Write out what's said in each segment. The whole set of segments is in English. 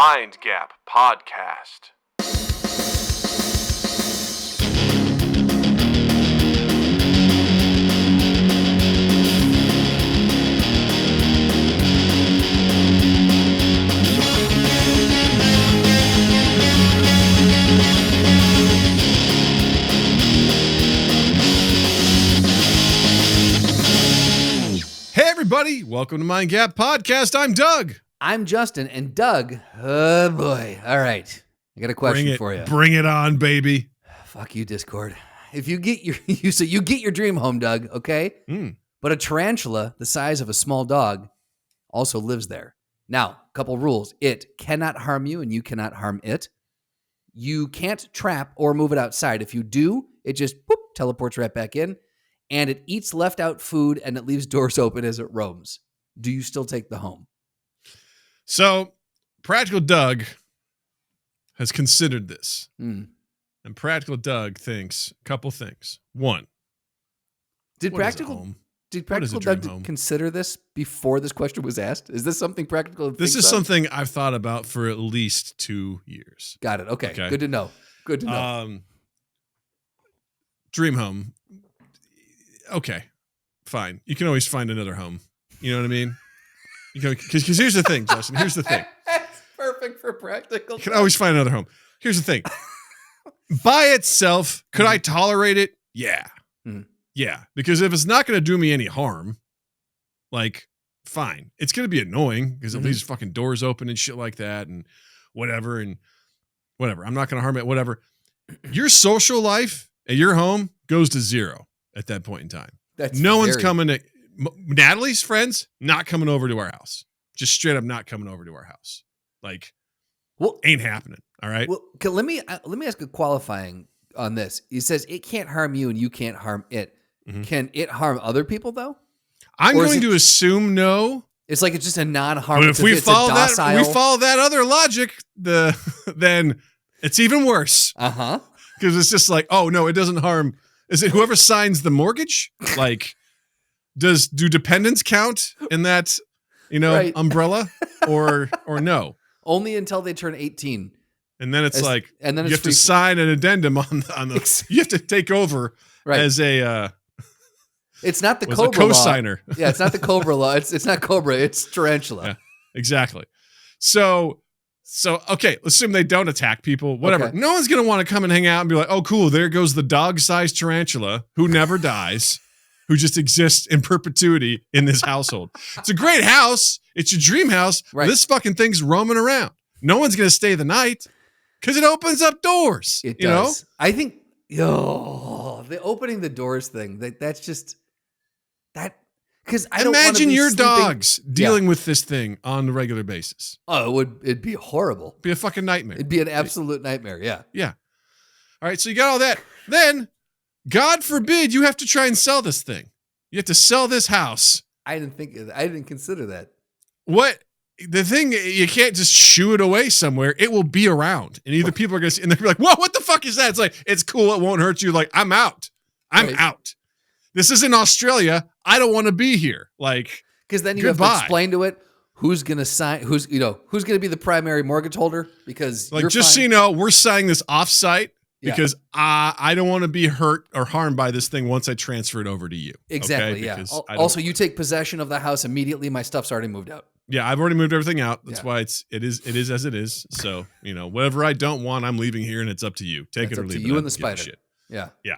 Mind Gap Podcast. Hey everybody, welcome to Mind Gap Podcast. I'm Doug. I'm Justin, and Doug, oh boy. All right. I got a question for you. Bring it on, baby. Fuck you, Discord. If you get your you get your dream home, Doug, okay? But a tarantula the size of a small dog also lives there. Now, a couple rules. It cannot harm you and you cannot harm it. You can't trap or move it outside. If you do, it just teleports right back in, and it eats left out food and it leaves doors open as it roams. Do you still take the home? So, Practical Doug has considered this. And Practical Doug thinks a couple things. One, Did Practical Doug consider this before this question was asked? Is this something Practical This is something I've thought about for at least 2 years. Got it. Okay. Good to know. Good to know. Dream home. Okay, fine. You can always find another home. You know what I mean? Because here's the thing, Justin. Here's the thing. That's perfect for Practical. You can always find another home. Here's the thing. By itself, could I tolerate it? Yeah. Yeah. Because if it's not going to do me any harm, like, fine. It's going to be annoying because it leaves fucking doors open and shit like that and whatever. I'm not going to harm it, whatever. Your social life at your home goes to zero at that point in time. One's coming to... Natalie's friends not coming over to our house. Just straight up not coming over to our house. Like, ain't happening. All right. Well, let me ask a qualifying on this. It says it can't harm you and you can't harm it. Can it harm other people though? I'm going to assume no. It's like it's just a non-harm. But if we follow that other logic, then it's even worse. Because it's just like, oh no, it doesn't harm. Is it whoever signs the mortgage? Like. Do dependents count in that, right. umbrella or no? Only until they turn 18. And then it's you have to sign an addendum on the you have to take over as a it's not the Cobra co-signer. Law. Yeah, it's not the Cobra law. It's not Cobra, it's tarantula. Yeah, exactly. So okay, let's assume they don't attack people, whatever. Okay. No one's going to want to come and hang out and be like, "Oh cool, there goes the dog-sized tarantula who never dies." Who just exists in perpetuity in this household. It's a great house. It's your dream house. Right. This fucking thing's roaming around. No one's going to stay the night because it opens up doors. It does. I think, the opening the doors thing, that's just, that, because I don't imagine your dogs dealing with this thing on a regular basis. Oh, it'd be horrible. It'd be a fucking nightmare. It'd be an absolute nightmare. Yeah. Yeah. All right. So you got all that. Then, God forbid you have to try and sell this thing. You have to sell this house. I didn't consider that. What? The thing, you can't just shoo it away somewhere. It will be around. And either people are going to see, and they're like, whoa, what the fuck is that? It's like, it's cool. It won't hurt you. Like, I'm out. I'm out. This is in Australia. I don't want to be here. Like, because then you have to explain to it who's going to sign, who's going to be the primary mortgage holder. Because like, just so you know, we're signing this offsite. Because I don't want to be hurt or harmed by this thing once I transfer it over to you. Exactly, okay? Yeah. Also, you take possession of the house immediately. My stuff's already moved out. Yeah, I've already moved everything out. That's why it is as it is. So, whatever I don't want, I'm leaving here, and it's up to you. Take it or leave it. You and the spider. Yeah. Yeah.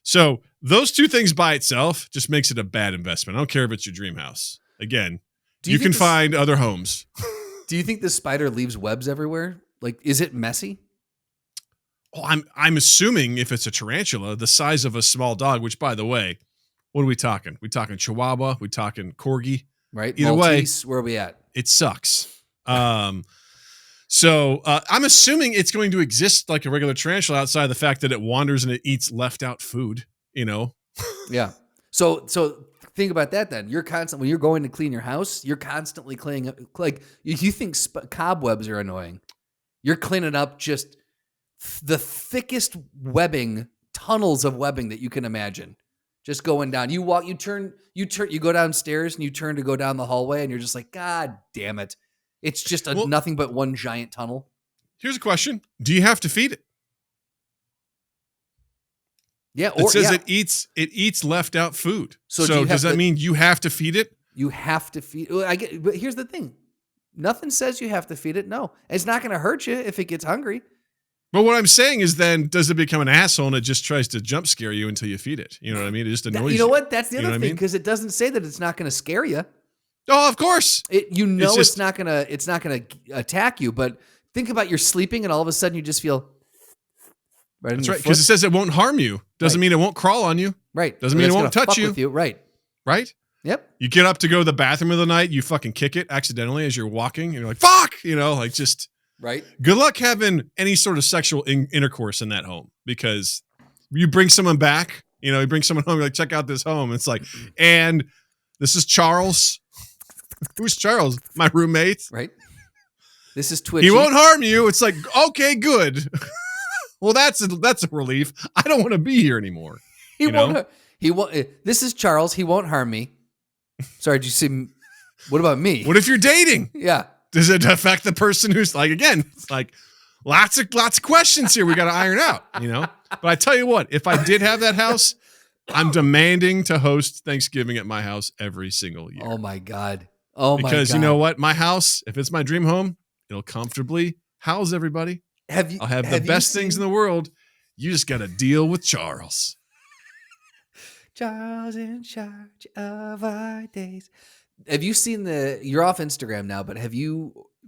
So those two things by itself just makes it a bad investment. I don't care if it's your dream house. Again, you can find other homes. Do you think the spider leaves webs everywhere? Like, is it messy? Oh, I'm assuming if it's a tarantula the size of a small dog, which by the way, what are we talking? We talking Chihuahua? We talking Corgi? Right. Either Maltese, way, where are we at? It sucks. So I'm assuming it's going to exist like a regular tarantula outside of the fact that it wanders and it eats left out food, Yeah. So think about that then. When you're going to clean your house, you're constantly cleaning up. Like you think cobwebs are annoying. You're cleaning up just the thickest webbing, tunnels of webbing that you can imagine. Just going down. You go downstairs and you turn to go down the hallway and you're just like, God damn it. It's just nothing but one giant tunnel. Here's a question. Do you have to feed it? Yeah. It says it eats left out food. So does that mean you have to feed it? You have to feed. But here's the thing. Nothing says you have to feed it. No, it's not going to hurt you if it gets hungry. But what I'm saying is then, does it become an asshole and it just tries to jump scare you until you feed it? You know what I mean? It just annoys you. You know what? That's the other thing, because it doesn't say that it's not going to scare you. Oh, of course. It's not going to attack you, but think about you're sleeping and all of a sudden you just feel right. That's right, because it says it won't harm you. Doesn't mean it won't crawl on you. Right. Doesn't mean it won't touch you. With you. Right. Right? Yep. You get up to go to the bathroom of the night, you fucking kick it accidentally as you're walking, and you're like, fuck! Just... Right. Good luck having any sort of sexual intercourse in that home, because you bring someone back, you bring someone home, you're like, check out this home. It's like, and this is Charles. Who's Charles? My roommate. Right. This is Twitchy. He won't harm you. It's like, okay, good. Well, that's a relief. I don't want to be here anymore. He won't. This is Charles. He won't harm me. Sorry, did you see? What about me? What if you're dating? Yeah. Does it affect the person who's like, again, it's like lots of questions here we got to iron out, But I tell you what, if I did have that house, I'm demanding to host Thanksgiving at my house every single year. Oh my God. Because you know what? My house, if it's my dream home, it'll comfortably house everybody. I'll have the best things in the world. You just got to deal with Charles. Charles in charge of our days. Have you seen you're off Instagram now, but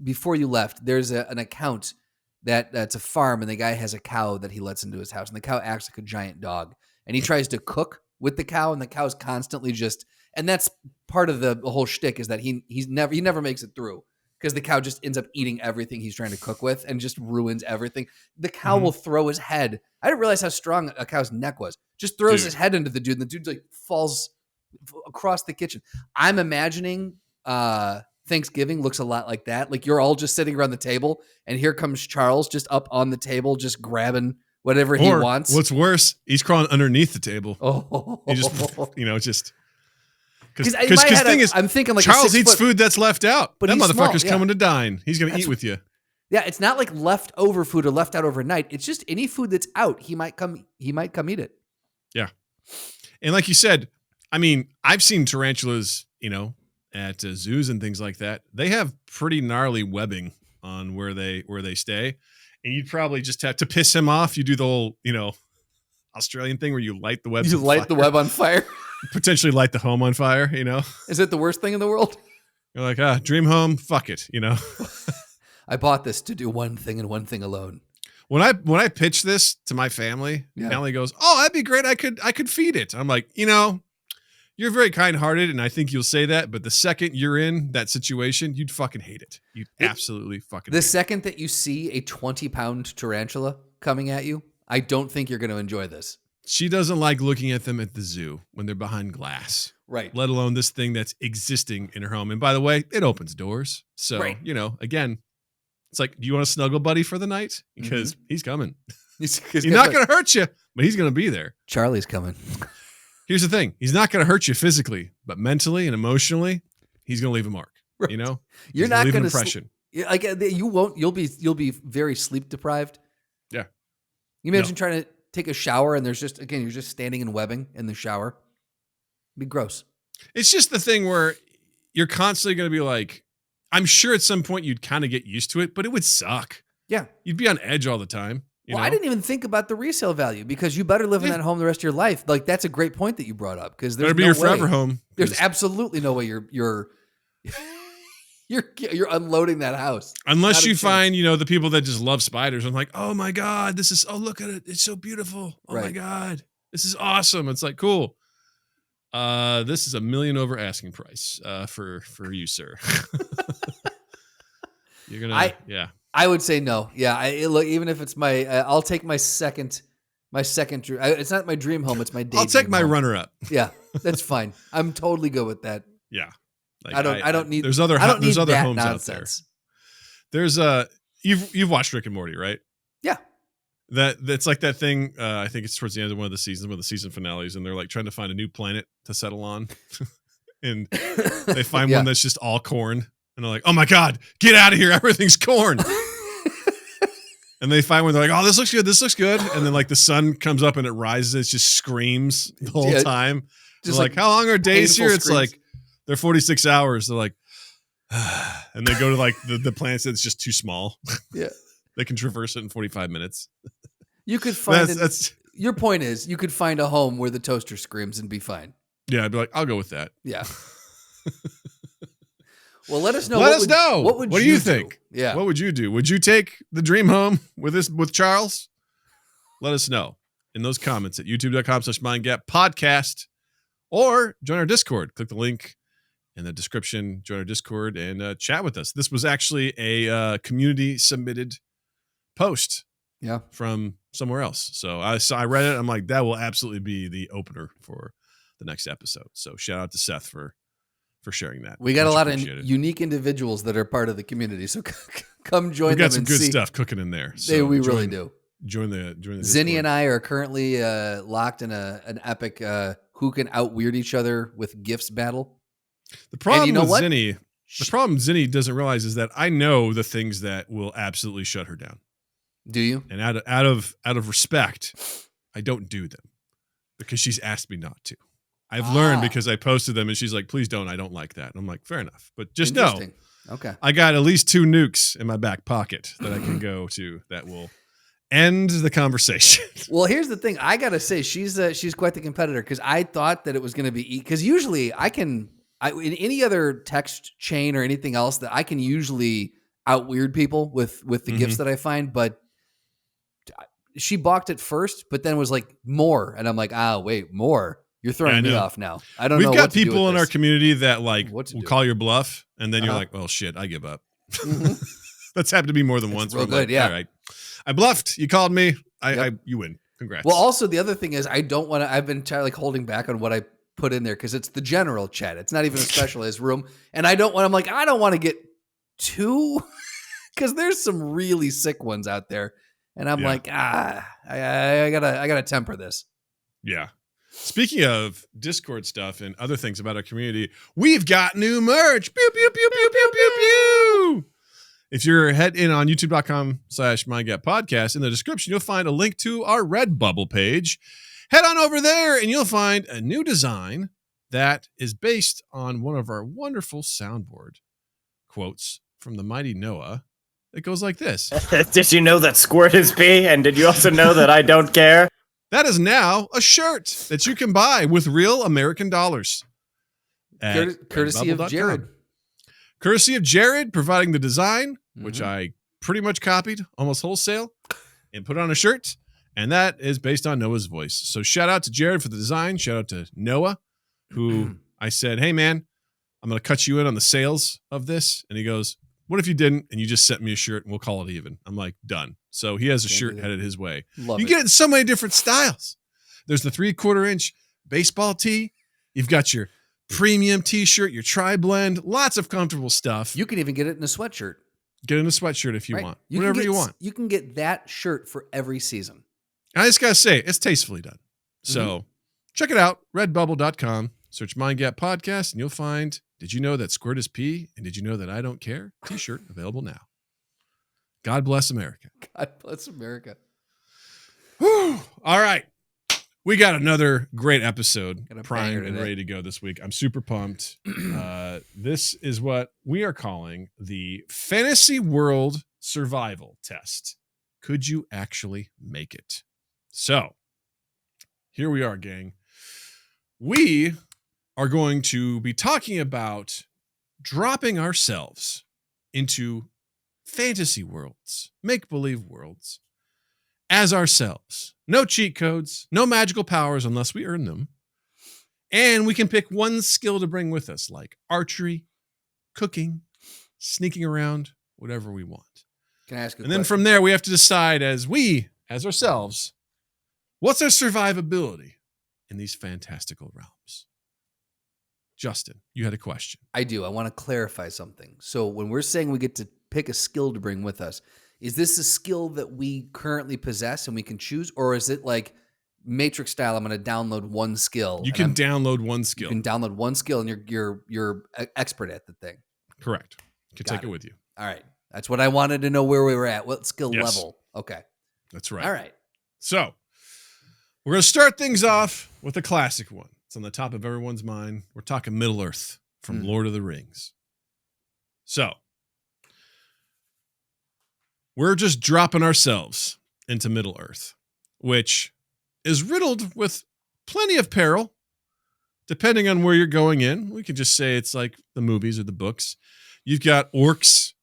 before you left, there's an account that's a farm, and the guy has a cow that he lets into his house, and the cow acts like a giant dog, and he tries to cook with the cow, and the cow's constantly and that's part of the whole shtick, is that he never makes it through, because the cow just ends up eating everything he's trying to cook with and just ruins everything. The cow will throw his head. I didn't realize how strong a cow's neck was. Just throws his head into the dude, and the dude like falls across the kitchen. I'm imagining Thanksgiving looks a lot like that. Like you're all just sitting around the table, and here comes Charles just up on the table, just grabbing whatever he wants. What's worse, he's crawling underneath the table. Oh, he just because the thing is, I'm thinking like Charles eats food that's left out, but that motherfucker's coming to dine. He's going to eat with you. Yeah, it's not like leftover food or left out overnight. It's just any food that's out. He might come eat it. Yeah, and like you said, I mean, I've seen tarantulas, at zoos and things like that. They have pretty gnarly webbing on where they stay, and you'd probably just have to piss him off. You do the whole, Australian thing where you light the web. You light the web on fire. Potentially light the home on fire. Is it the worst thing in the world? You're like, dream home. Fuck it. I bought this to do one thing and one thing alone. When I pitch this to my family, family goes, "Oh, that'd be great. I could feed it." I'm like, you're very kind-hearted, and I think you'll say that, but the second you're in that situation, you'd fucking hate it. You'd absolutely fucking hate it. The second that you see a 20-pound tarantula coming at you, I don't think you're going to enjoy this. She doesn't like looking at them at the zoo when they're behind glass. Right. Let alone this thing that's existing in her home. And by the way, it opens doors. So, again, it's like, do you want a snuggle buddy for the night? Because he's coming. He's not going to hurt you, but he's going to be there. Charlie's coming. Here's the thing. He's not going to hurt you physically, but mentally and emotionally, he's going to leave a mark. Right. You're not going to impression. You won't. You'll be very sleep deprived. Yeah. You imagine trying to take a shower and you're just standing in webbing in the shower. It'd be gross. It's just the thing where you're constantly going to be like, I'm sure at some point you'd kind of get used to it, but it would suck. Yeah. You'd be on edge all the time. I didn't even think about the resale value, because you better live in that home the rest of your life. Like, that's a great point that you brought up, because there's better be your forever home. There's absolutely no way you're unloading that house. Unless you find, the people that just love spiders. I'm like, oh my God, look at it. It's so beautiful. Oh my God, this is awesome. It's like, cool. This is $1 million over asking price, for you, sir. You're going to, I would say no. Yeah, look, even if it's I'll take my second. It's not my dream home. It's my day. I'll take my home. runner-up. Yeah, that's fine. I'm totally good with that. Yeah, I don't need. There's other homes nonsense. out there. There's you've watched Rick and Morty, right? Yeah. That's like that thing. I think it's towards the end of one of the season finales, and they're like trying to find a new planet to settle on, and they find one that's just all corn. And they're like, oh my God, get out of here. Everything's corn. And they find one, they're like, oh, this looks good. This looks good. And then like the sun comes up and it rises. It just screams the whole time. Just like, how long are days here? It's like, they're 46 hours. They're like, and they go to like the plants that's just too small. Yeah. They can traverse it in 45 minutes. You could find your point is you could find a home where the toaster screams and be fine. Yeah, I'd be like, I'll go with that. Yeah. Well, let us know. Let us know. What do you think? Yeah. What would you do? Would you take the dream home with Charles? Let us know in those comments at youtube.com/mindgappodcast or join our Discord. Click the link in the description, join our Discord and chat with us. This was actually a community submitted post from somewhere else. So I read it. I'm like, that will absolutely be the opener for the next episode. So shout out to Seth for sharing that. We got a lot of unique individuals that are part of the community. So come join them. We got some good stuff cooking in there. So we really do. Join the Zinni and I are currently locked in an epic who can out weird each other with gifts battle. The problem with Zinni, doesn't realize is that I know the things that will absolutely shut her down. Do you? And out of respect, I don't do them because she's asked me not to. I've learned because I posted them and she's like, please don't. I don't like that. And I'm like, fair enough. But just know, okay, I got at least 2 nukes in my back pocket that I can go to that will end the conversation. Well, here's the thing. I got to say, she's quite the competitor because I thought that it was going to be because usually in any other text chain or anything else that I can usually out weird people with the gifts that I find. But she balked at first, but then was like more. And I'm like, wait, more. You're throwing me off now. I don't know. We've got people in our community that like will call your bluff, and then you're like, "Well, shit, I give up." That's happened to me more than once. Real good, yeah. All right, I bluffed. You called me. You win. Congrats. Well, also the other thing is, I don't want to. I've been holding back on what I put in there because it's the general chat. It's not even a specialized room, and I don't want. I'm like, I don't want to get too because there's some really sick ones out there, and I'm like, I gotta temper this. Yeah. Speaking of Discord stuff and other things about our community, we've got new merch. Pew, pew, pew, pew, pew, pew, pew. If you're head in on youtube.com/mindgappodcast, in the description, you'll find a link to our Redbubble page. Head on over there and you'll find a new design that is based on one of our wonderful soundboard quotes from the mighty Noah. It goes like this. Did you know that squirt is pee? And did you also know that I don't care? That is now a shirt that you can buy with real American dollars. Courtesy of Jared. Courtesy of Jared, providing the design, which I pretty much copied almost wholesale and put on a shirt. And that is based on Noah's voice. So shout out to Jared for the design. Shout out to Noah, who I said, hey, man, I'm going to cut you in on the sales of this. And he goes, what if you didn't and you just sent me a shirt and we'll call it even? I'm like, done. So he has a shirt headed his way. You get it in so many different styles. There's the 3/4 inch baseball tee. You've got your premium t-shirt, your tri-blend, lots of comfortable stuff. You can even get it in a sweatshirt. Get in a sweatshirt if you want. Whatever you want. You can get that shirt for every season. I just got to say, it's tastefully done. So check it out. Redbubble.com. Search Mind Gap Podcast and you'll find Did You Know That Squirt Is Pee? And Did You Know That I Don't Care? T-shirt available now. God bless America. God bless America. Whew. All right. We got another great episode primed and ready to go this week. I'm super pumped. This is what we are calling the Fantasy World Survival Test. Could you actually make it? So, here we are, gang. We are going to be talking about dropping ourselves into fantasy worlds, make-believe worlds, as ourselves. No cheat codes, no magical powers unless we earn them. And we can pick one skill to bring with us, like archery, cooking, sneaking around, whatever we want. Can I ask a question? And then from there, we have to decide as ourselves, what's our survivability in these fantastical realms? Justin, you had a question. I do. I want to clarify something. So when we're saying we get to pick a skill to bring with us, is this a skill that we currently possess and we can choose? Or is it like Matrix style, I'm going to download one skill? You can download one skill. You can download one skill and you're expert at the thing. Correct. You can take it with you. All right. That's what I wanted to know, where we were at. What skill level? Okay. That's right. All right. So we're going to start things off with a classic one. It's on the top of everyone's mind. We're talking Middle Earth from Lord of the Rings. So we're just dropping ourselves into Middle Earth, which is riddled with plenty of peril, depending on where you're going in. We could just say it's like the movies or the books. You've got orcs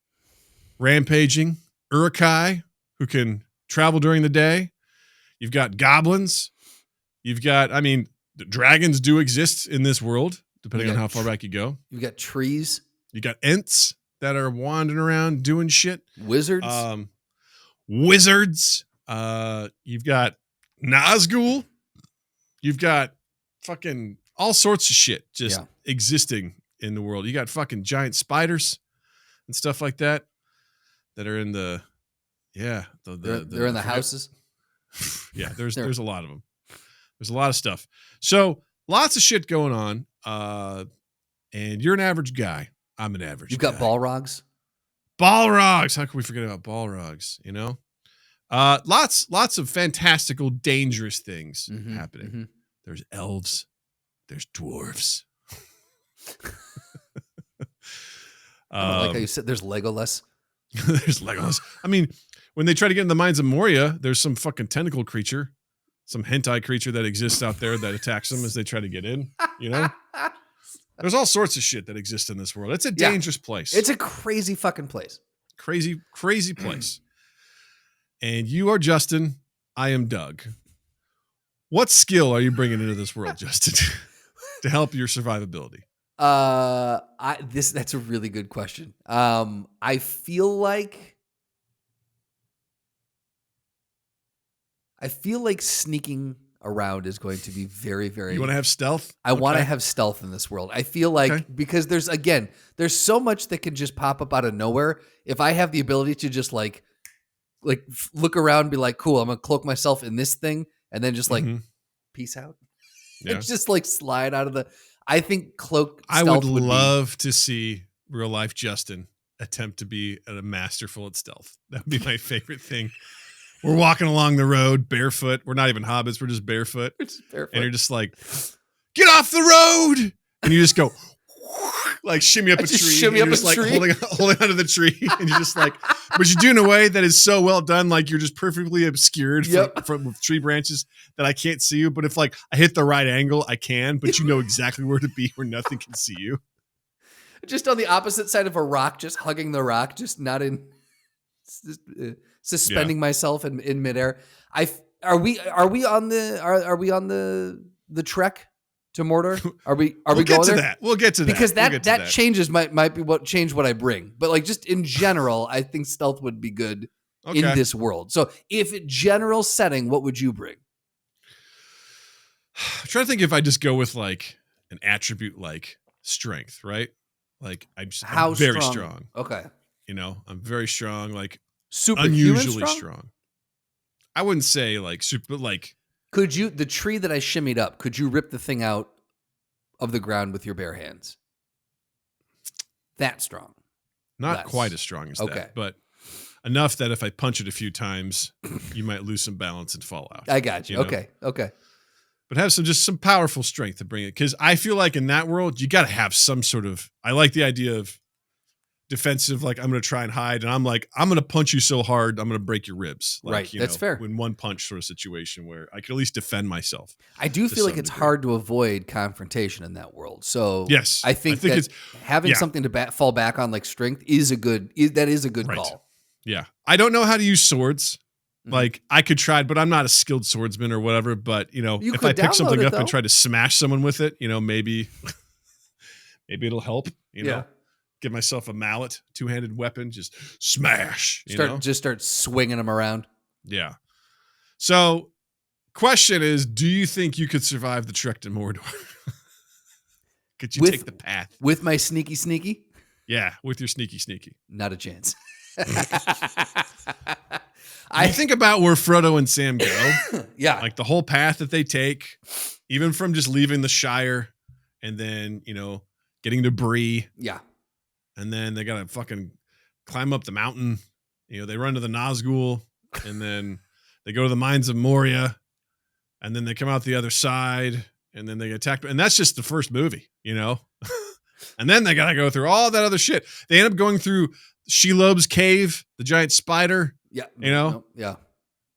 rampaging, Uruk-hai, who can travel during the day. You've got goblins. You've got, the dragons do exist in this world, depending on how far back you go. You've got trees. You got ents that are wandering around doing shit. Wizards. Wizards. You've got Nazgul. You've got fucking all sorts of shit just existing in the world. You got fucking giant spiders and stuff like that are in the they're in the houses. Yeah, there's a lot of them. There's a lot of stuff. So lots of shit going on. And you're an average guy. I'm an average. You've got Balrogs. Balrogs. How can we forget about Balrogs? You know, lots of fantastical, dangerous things happening. Mm-hmm. There's elves. There's dwarves. I like how you said there's Legolas. There's Legolas. When they try to get in the mines of Moria, there's some fucking tentacle creature, some hentai creature that exists out there that attacks them as they try to get in. You know, there's all sorts of shit that exists in this world. It's a dangerous place. It's a crazy fucking place. Crazy place. And you are Justin. I am Doug. What skill are you bringing into this world, Justin, to help your survivability? That's a really good question. I feel like sneaking around is going to be very, very. You want to have stealth? I want to have stealth in this world. I feel like because there's so much that can just pop up out of nowhere. If I have the ability to just like look around and be like, cool, I'm gonna cloak myself in this thing and then just peace out. Yeah. It's just like slide out of the. I think cloak. I would love to see real life Justin attempt to be a masterful at stealth. That would be my favorite thing. We're walking along the road barefoot. We're not even hobbits. We're just barefoot. And you're just like, get off the road. And you just go like shimmy up a tree. Shimmy up a tree. Holding onto the tree. And you're just like, but you do in a way that is so well done. Like you're just perfectly obscured from tree branches that I can't see you. But if like I hit the right angle, I can, but you know exactly where to be where nothing can see you. Just on the opposite side of a rock, just hugging the rock, just not in suspending myself in midair. Are we on the trek to Mordor? Are we going there? We'll get to that. Because that changes might be what I bring. But like just in general, I think stealth would be good in this world. So if general setting, what would you bring? I'm trying to think if I just go with like an attribute like strength, right? Like I'm very strong. Okay. You know, I'm very strong, like super unusually strong. I wouldn't say like super, but like. Could you, the tree that I shimmied up, could you rip the thing out of the ground with your bare hands? That strong. Not quite as strong as that, but enough that if I punch it a few times, you might lose some balance and fall out. I got you. know? Okay. But have some powerful strength to bring it. Because I feel like in that world, you got to have some sort of, I like the idea of defensive, like I'm going to try and hide. And I'm like, I'm going to punch you so hard, I'm going to break your ribs. Like, right. That's fair. In one punch sort of situation where I could at least defend myself. I do feel like it's hard to avoid confrontation in that world. So yes, I think that having something to fall back on like strength is a good call. Yeah. I don't know how to use swords. Like I could try, but I'm not a skilled swordsman or whatever. But you know, if I pick something up and try to smash someone with it, you know, maybe it'll help. You know, get myself a mallet, two-handed weapon, just smash. Start swinging them around. Yeah. So, question is, do you think you could survive the trek to Mordor? Could you take the path with my sneaky? Yeah, with your sneaky. Not a chance. I think about where Frodo and Sam go. Yeah. Like the whole path that they take, even from just leaving the Shire and then, you know, getting to Bree. Yeah. and then they gotta fucking climb up the mountain. They run to the Nazgul, and then they go to the mines of Moria, and then they come out the other side, and then they get attacked. And that's just the first movie, And then they gotta go through all that other shit. They end up going through Shelob's cave, the giant spider. Yeah. Yeah.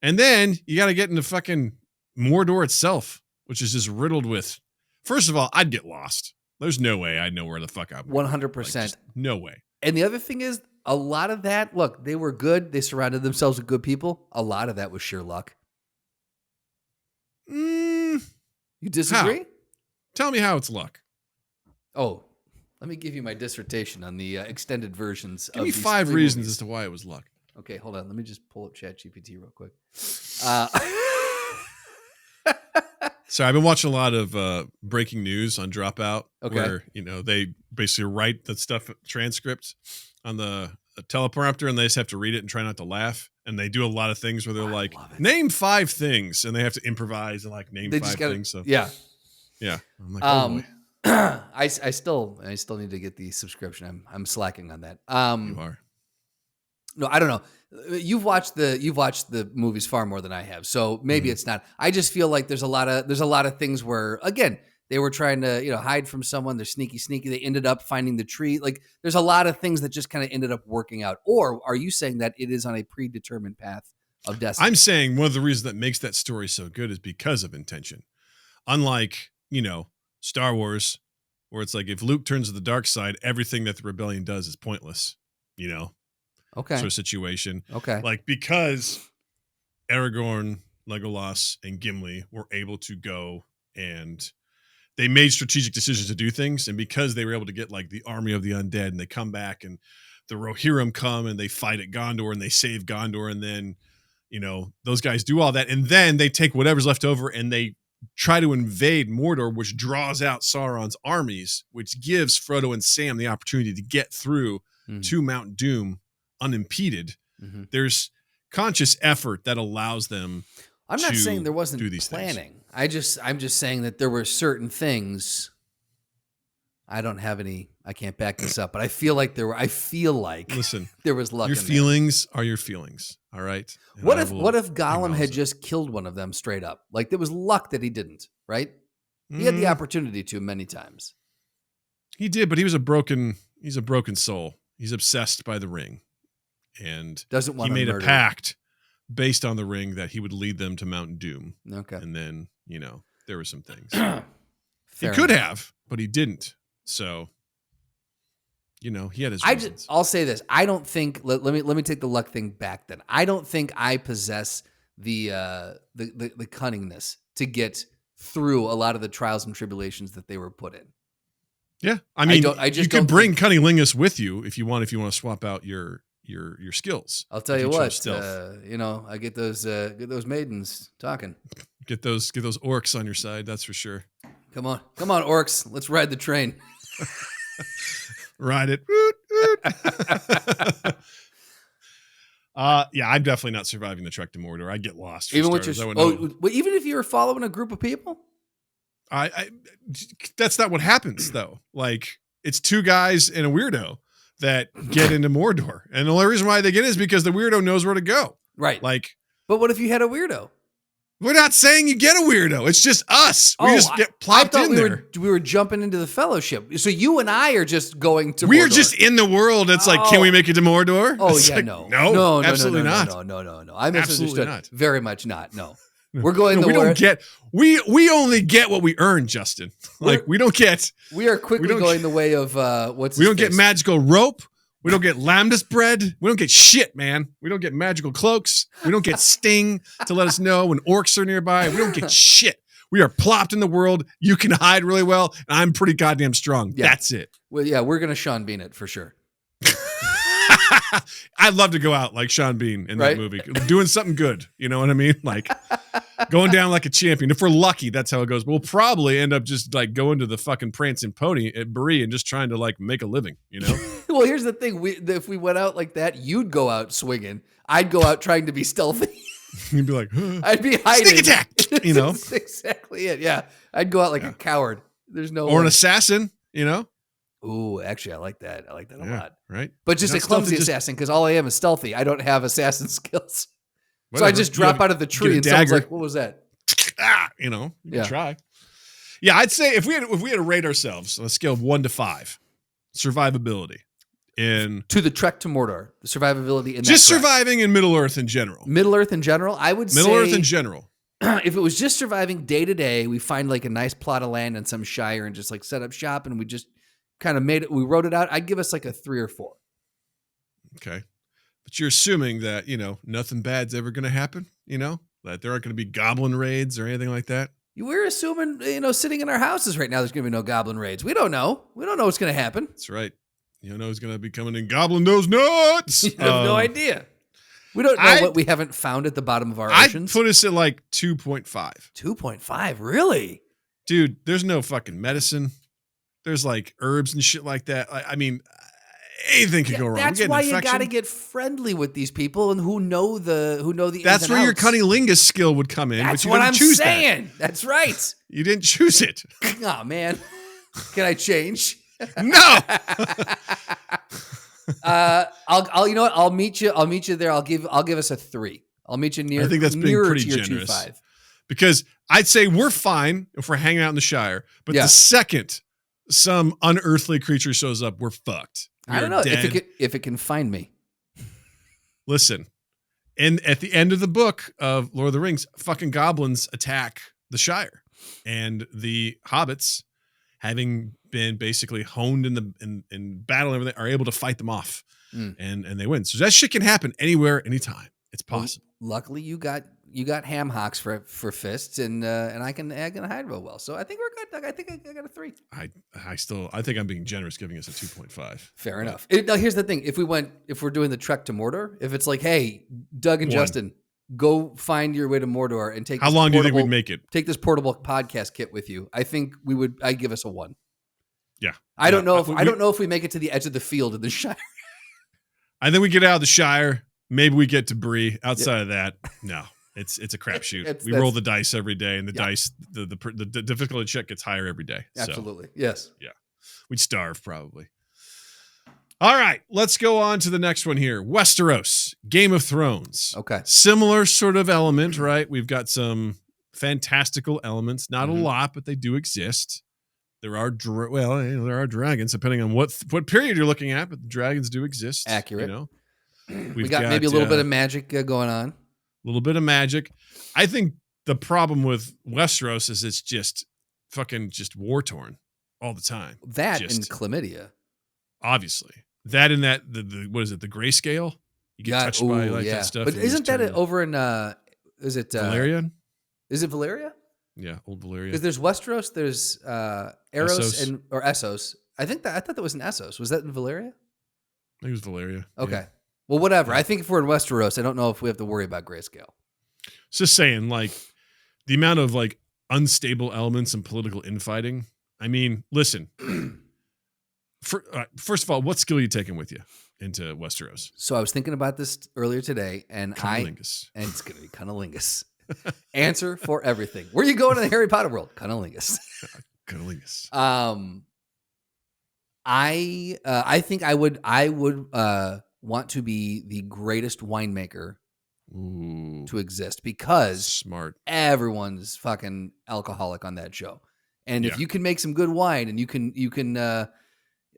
And then you gotta get into fucking Mordor itself, which is just riddled with. First of all, I'd get lost. There's no way I know where the fuck I'm. 100%. No way. And the other thing is, a lot of that, look, they were good. They surrounded themselves with good people. A lot of that was sheer luck. You disagree? How? Tell me how it's luck. Oh, let me give you my dissertation on the extended versions. Give me 5 reasons as to why it was luck. Okay, hold on. Let me just pull up ChatGPT real quick. So I've been watching a lot of breaking news on Dropout, Okay. where they basically write that stuff transcripts on the teleprompter, and they just have to read it and try not to laugh. And they do a lot of things where they're like, name 5 things, and they have to improvise and like name 5 things. So yeah. I'm like, oh boy. I still need to get the subscription. I'm slacking on that. You are. No, I don't know. You've watched the movies far more than I have, so maybe it's not. I just feel like there's a lot of things where, again, they were trying to hide from someone. They're sneaky. They ended up finding the tree. Like, there's a lot of things that just kind of ended up working out. Or are you saying that it is on a predetermined path of destiny? I'm saying one of the reasons that makes that story so good is because of intention. Unlike Star Wars, where it's like if Luke turns to the dark side, everything that the rebellion does is pointless. Okay. Sort of situation. Okay. Like, because Aragorn, Legolas, and Gimli were able to go and they made strategic decisions to do things. And because they were able to get like the army of the undead, and they come back and the Rohirrim come and they fight at Gondor and they save Gondor. And then, those guys do all that. And then they take whatever's left over and they try to invade Mordor, which draws out Sauron's armies, which gives Frodo and Sam the opportunity to get through to Mount Doom unimpeded. There's conscious effort that allows them. I'm not saying there wasn't do these planning. I'm just saying that there were certain things. I don't have any. I can't back this up, but I feel like there were. Listen, there was luck. Your feelings are your feelings. All right. And what if Gollum had just killed one of them straight up? Like, there was luck that he didn't. Right? He had the opportunity to many times. He did, but he's a broken soul. He's obsessed by the ring. And doesn't want he made a pact based on the ring that he would lead them to Mount Doom. Okay. And then, there were some things. He Fair could enough. have, but he didn't. So, he had his reasons. I'll say this. I don't think let me take the luck thing back then. I don't think I possess the cunningness to get through a lot of the trials and tribulations that they were put in. Yeah. I mean, you could bring think... Cunnilingus with you if you want to swap out your skills. I'll tell you what, I get those maidens talking. Get those orcs on your side, that's for sure. Come on, orcs, let's ride the train. Ride it. Yeah, I'm definitely not surviving the trek to Mordor. I'd get lost. Even even if you were following a group of people? I that's not what happens though. Like, it's 2 guys and a weirdo that get into Mordor. And the only reason why they get is because the weirdo knows where to go. Right. Like, but what if you had a weirdo? We're not saying you get a weirdo. It's just us. We just get plopped in there. We were jumping into the fellowship. So you and I are just going to We're Mordor. just in the world. It's like, can we make it to Mordor? Oh, it's yeah, like, no, absolutely not. No. I misunderstood. Absolutely not. Very much not. No. We're going we don't get we only get what we earn, Justin. Like, we don't get. We are quickly going the way of we don't get magical rope. We don't get lambdas bread. We don't get shit, man. We don't get magical cloaks. We don't get Sting to let us know when orcs are nearby. We don't get shit. We are plopped in the world. You can hide really well, and I'm pretty goddamn strong. Yeah. That's it. Well, yeah, we're gonna Sean Bean it for sure. I'd love to go out like Sean Bean in that movie, doing something good. You know what I mean? Like, going down like a champion. If we're lucky, that's how it goes. But we'll probably end up just like going to the fucking Prancing Pony at Brie and just trying to like make a living, you know? Well, here's the thing. If we went out like that, you'd go out swinging. I'd go out trying to be stealthy. You'd be like, huh. I'd be hiding. Sneak attack, you know? That's exactly it. Yeah. I'd go out like a coward. There's no Or an assassin, you know? Ooh, actually, I like that. I like that a lot. Right. But just a clumsy assassin, because all I am is stealthy. I don't have assassin skills. Whatever. So I just drop out of the tree and someone's like, what was that? You can try. Yeah, I'd say if we had to rate ourselves on a scale of 1 to 5, survivability to the trek to Mordor, the survivability in just surviving in Middle Earth in general. Middle Earth in general, I would say Middle Earth in general. If it was just surviving day to day, we find like a nice plot of land in some shire and just like set up shop and we just kind of made it. We wrote it out. I'd give us like a 3 or 4. Okay. But you're assuming that, nothing bad's ever going to happen, that there aren't going to be goblin raids or anything like that. We're assuming, sitting in our houses right now, there's going to be no goblin raids. We don't know. We don't know what's going to happen. That's right. You don't know who's going to be coming in goblin those nuts. You have no idea. We don't know what we haven't found at the bottom of our oceans. I'd put us at like 2.5. 2.5? Really? Dude, there's no fucking medicine. There's like herbs and shit like that. I mean, anything could go wrong. That's why you got to get friendly with these people and who know the That's where your cunnilingus skill would come in. That's but you what I'm choose saying. That. That's right. You didn't choose it. Oh man, can I change? No. I'll you know what? I'll meet you there. I'll give us a 3. I'll meet you near. I think that's being pretty to generous. 2.5. Because I'd say we're fine if we're hanging out in the Shire, but the second some unearthly creature shows up, we're fucked. I don't know if it can find me. Listen, and at the end of the book of Lord of the Rings, fucking goblins attack the Shire, and the hobbits, having been basically honed in battle and everything, are able to fight them off, and they win. So that shit can happen anywhere, anytime. It's possible. Well, luckily, you got ham hocks for fists, and I can hide real well. So I think we're good. I think I got a 3. I think I'm being generous, giving us a 2.5. Fair enough. Now here's the thing: if we're doing the trek to Mordor, if it's like, hey, Doug and 1. Justin, go find your way to Mordor and take. How long do you think we'd make it? Take this portable podcast kit with you. I think we would. I'd give us a 1. Yeah. I don't know if we make it to the edge of the field in the Shire. I think we get out of the Shire. Maybe we get to Bree. Outside of that, no. It's a crapshoot. We roll the dice every day, and the dice, the difficulty check gets higher every day. Absolutely. So, yes. Yeah. We'd starve probably. All right. Let's go on to the next one here. Westeros, Game of Thrones. Okay. Similar sort of element, right? We've got some fantastical elements. Not a lot, but they do exist. There are there are dragons, depending on what period you're looking at, but the dragons do exist. Accurate. We got maybe a little bit of magic going on. A little bit of magic. I think the problem with Westeros is it's just war torn all the time. That and chlamydia. Obviously. That and that, what is it, the grayscale? You get touched by that stuff. But isn't that over in, is it? Valyria? Is it Valyria? Yeah, old Valyria. Because there's Westeros, there's Eros or Essos. I thought that was in Essos. Was that in Valyria? I think it was Valyria. Okay. Yeah. Well, whatever. I think if we're in Westeros, I don't know if we have to worry about grayscale. Just saying, like, the amount of, like, unstable elements and political infighting. I mean, listen. First of all, what skill are you taking with you into Westeros? So I was thinking about this earlier today, and it's going to be cunnilingus. Answer for everything. Where are you going in the Harry Potter world? Cunnilingus. Cunnilingus. I think I would want to be the greatest winemaker to exist, because smart. Everyone's fucking alcoholic on that show. And if you can make some good wine and you can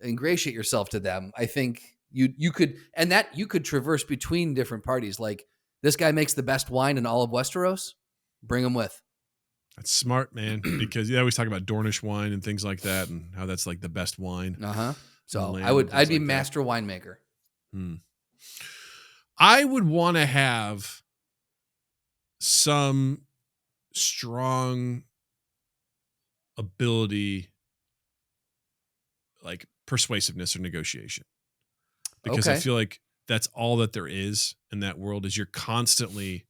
ingratiate yourself to them, I think you could traverse between different parties. Like, this guy makes the best wine in all of Westeros, bring him with. That's smart, man, because they always talk about Dornish wine and things like that, and how that's like the best wine. So I'd be master winemaker. I would want to have some strong ability, like persuasiveness or negotiation, because I feel like that's all that there is in that world. Is you're constantly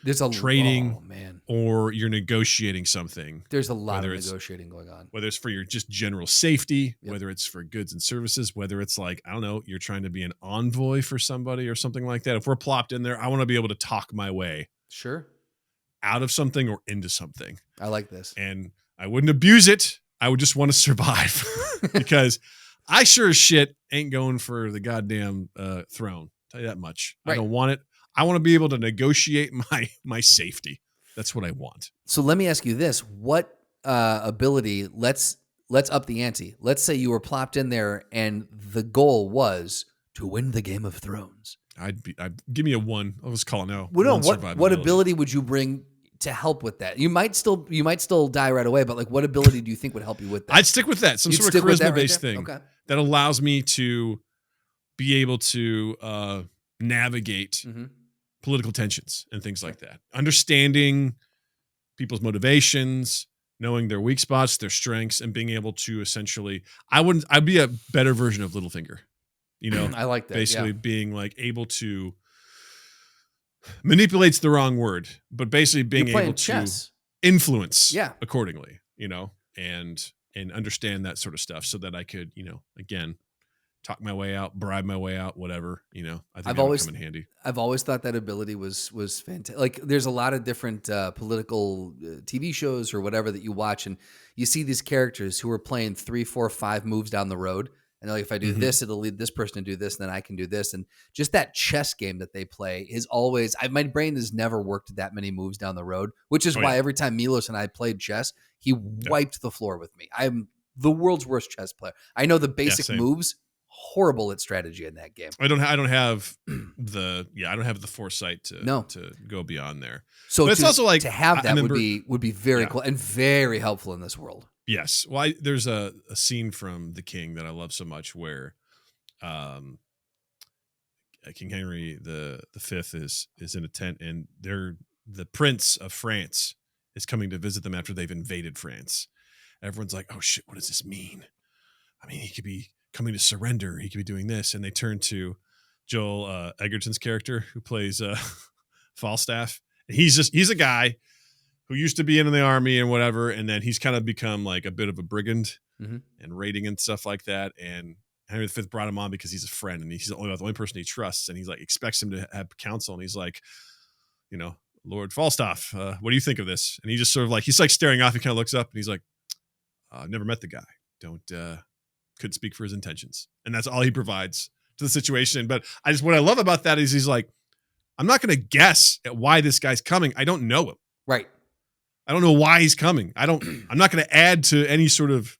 there's a trading, or you're negotiating something. There's a lot of negotiating going on. Whether it's for your just general safety, whether it's for goods and services, whether it's like, I don't know, you're trying to be an envoy for somebody or something like that. If we're plopped in there, I want to be able to talk my way out of something or into something. I like this. And I wouldn't abuse it. I would just want to survive because I sure as shit ain't going for the goddamn throne. Tell you that much. Right. I don't want it. I want to be able to negotiate my safety. That's what I want. So let me ask you this: what ability? Let's up the ante. Let's say you were plopped in there, and the goal was to win the Game of Thrones. I'd give me a 1. I'll just call it no. Well, no. What ability would you bring to help with that? You might still die right away, but like, what ability do you think would help you with that? I'd stick with that. Some You'd sort of stick with that charisma-based right thing Okay. that allows me to be able to navigate political tensions and things like that. Understanding people's motivations, knowing their weak spots, their strengths, and being able to essentially, I'd be a better version of Littlefinger. You know, I like that. Basically being like able to manipulate's the wrong word, but basically being able chess. to influence Yeah. accordingly, you know, and understand that sort of stuff so that I could, you know, again, talk my way out, bribe my way out, whatever, you know. I think that would come in handy. I've always thought that ability was fantastic. Like, there's a lot of different political TV shows or whatever that you watch, and you see these characters who are playing 3, 4, 5 moves down the road. And like, if I do this, it'll lead this person to do this, and then I can do this. And just that chess game that they play is always, my brain has never worked that many moves down the road, which is why every time Milos and I played chess, he wiped the floor with me. I'm the world's worst chess player. I know the basic moves, horrible at strategy in that game. I don't have the foresight to go beyond there. So but it's also like to have that would be very cool and very helpful in this world. Yes. Well, there's a scene from The King that I love so much where King Henry the Fifth is in a tent, and the Prince of France is coming to visit them after they've invaded France. Everyone's like, oh shit, what does this mean? I mean, he could be coming to surrender. He could be doing this. And they turn to Joel Egerton's character who plays Falstaff. And he's a guy who used to be in the army and whatever, and then he's kind of become like a bit of a brigand and raiding and stuff like that. And Henry V brought him on because he's a friend, and he's the only person he trusts, and he's like expects him to have counsel. And he's like, you know, Lord Falstaff, what do you think of this? And he just sort of like, he's like staring off. He kind of looks up and he's like, I've never met the guy. Couldn't speak for his intentions. And that's all he provides to the situation. But what I love about that is he's like, I'm not going to guess at why this guy's coming. I don't know him. Right. I don't know why he's coming. I'm not going to add to any sort of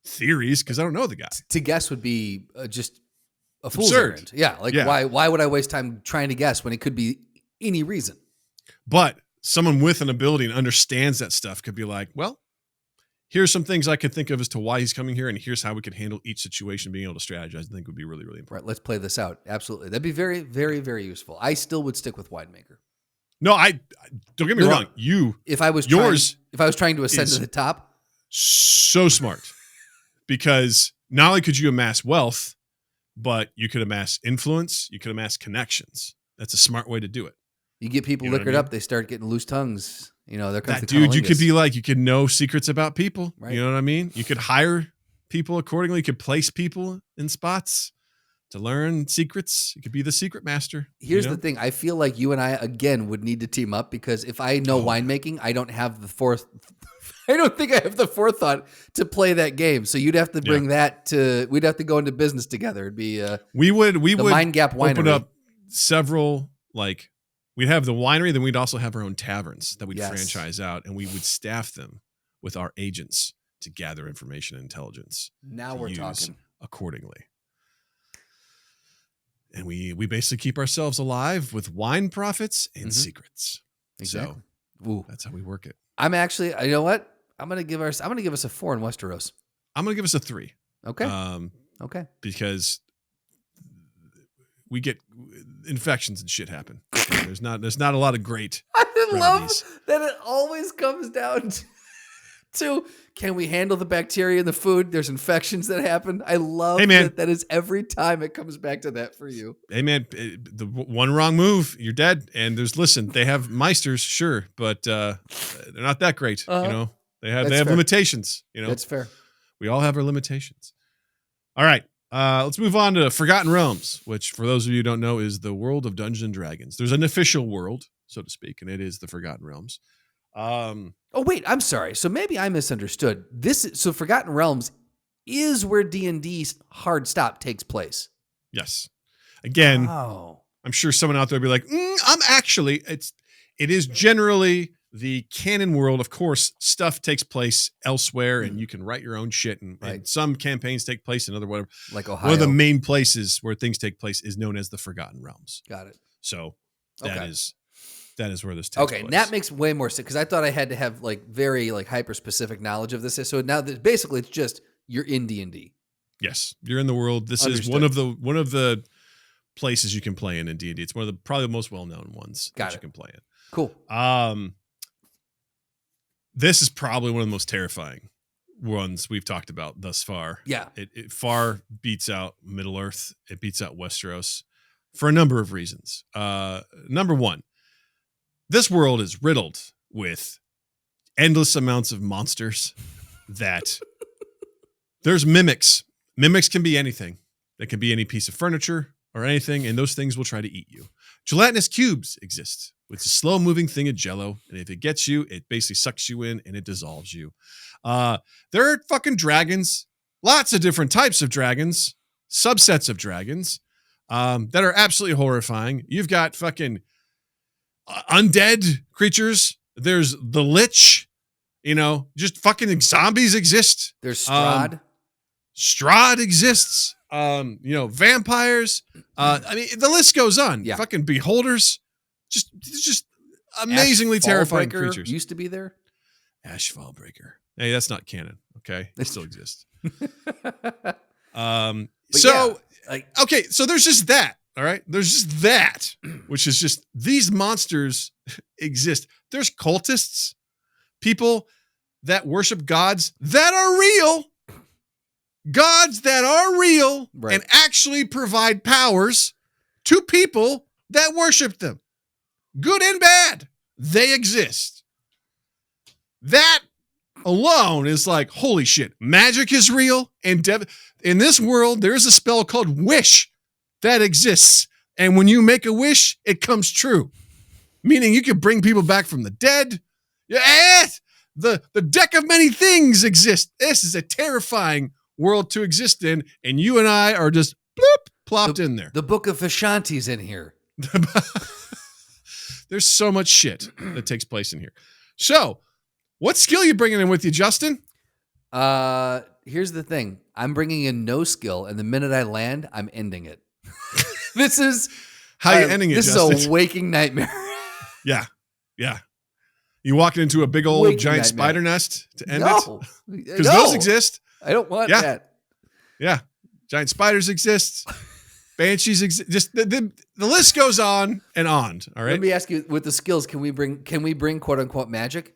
theories because I don't know the guy. To guess would be just a fool's absurd. errand. Yeah. Like, why would I waste time trying to guess when it could be any reason? But someone with an ability and understands that stuff could be like, well, here's some things I could think of as to why he's coming here, and here's how we could handle each situation. Being able to strategize, I think, would be really, really important. Right. Let's play this out. Absolutely. That'd be very, very, very useful. I still would stick with Winemaker. No, I don't get me wrong. If I was trying to ascend to the top, so smart, because not only could you amass wealth, but you could amass influence. You could amass connections. That's a smart way to do it. You get people liquored up, they start getting loose tongues. You know, they're that dude. You could be like, you could know secrets about people. Right. You know what I mean? You could hire people accordingly. You could place people in spots to learn secrets. You could be the secret master. Here's the thing. I feel like you and I, again, would need to team up, because if I know winemaking, I don't have the I don't think I have the forethought to play that game. So you'd have to bring we'd have to go into business together. It'd be we would Mind Gap Winery. Open up several, like, we'd have the winery, then we'd also have our own taverns that we'd franchise out, and we would staff them with our agents to gather information and intelligence. Now we're talking accordingly. And we basically keep ourselves alive with wine profits and secrets. Exactly. So that's how we work it. I'm actually, you know what? I'm gonna give us a 4 in Westeros. I'm gonna give us a 3. Okay. Okay. Because we get infections and shit happen. There's not a lot of great. I love that it always comes down to can we handle the bacteria in the food? There's infections that happen. I love that is every time it comes back to that for you. Hey man, the one wrong move, you're dead. And they have meisters, sure, but they're not that great. You know, they have limitations. You know, that's fair. We all have our limitations. All right. Let's move on to Forgotten Realms, which, for those of you who don't know, is the world of Dungeons and Dragons. There's an official world, so to speak, and it is the Forgotten Realms. Oh, wait, I'm sorry. So maybe I misunderstood. So Forgotten Realms is where D&D's hard stop takes place. Yes. Again, Oh. I'm sure someone out there will be like, it is generally the canon world. Of course, stuff takes place elsewhere and you can write your own shit. And some campaigns take place in other whatever. Like Ohio. One of the main places where things take place is known as the Forgotten Realms. Got it. So that is where this takes place. Okay, that makes way more sense because I thought I had to have like very like hyper specific knowledge of this. So now basically it's just you're in D&D. Yes, you're in the world. This is one of the places you can play in D&D. It's one of the probably the most well-known ones that you can play in. Cool. This is probably one of the most terrifying ones we've talked about thus far. Yeah. It far beats out Middle-earth. It beats out Westeros for a number of reasons. Number one, this world is riddled with endless amounts of monsters that there's mimics. Mimics can be anything. They can be any piece of furniture or anything, and those things will try to eat you. Gelatinous cubes exist. It's a slow-moving thing of Jell-O, and if it gets you, it basically sucks you in and it dissolves you. There are fucking dragons, lots of different types of dragons, subsets of dragons that are absolutely horrifying. You've got fucking undead creatures. There's the Lich. Just fucking zombies exist. There's Strahd. Strahd exists. Vampires. I mean, the list goes on. Yeah. Fucking beholders. Just amazingly terrifying creatures. Used to be there. Ash Fallbreaker. Hey, that's not canon. Okay, it still exists. So there's just that. All right, there's just that, which is just these monsters exist. There's cultists, people that worship gods that are real. Gods that are real and actually provide powers to people that worship them. Good and bad, they exist. That alone is like, holy shit, magic is real. And in this world, there's a spell called Wish that exists. And when you make a wish, it comes true. Meaning you can bring people back from the dead. The deck of many things exists. This is a terrifying world to exist in, and you and I are just plopped in there. The Book of Vishanti's in here. There's so much shit that takes place in here. So, what skill are you bringing in with you, Justin? Here's the thing. I'm bringing in no skill, and the minute I land, I'm ending it. This is how you ending it, Justin? This is a waking nightmare. Yeah. You walking into a big old giant spider nest to end it? Because those exist. I don't want that. Yeah. Giant spiders exist. Banshees exist. Just the list goes on and on. All right. Let me ask you, with the skills, can we bring quote unquote magic?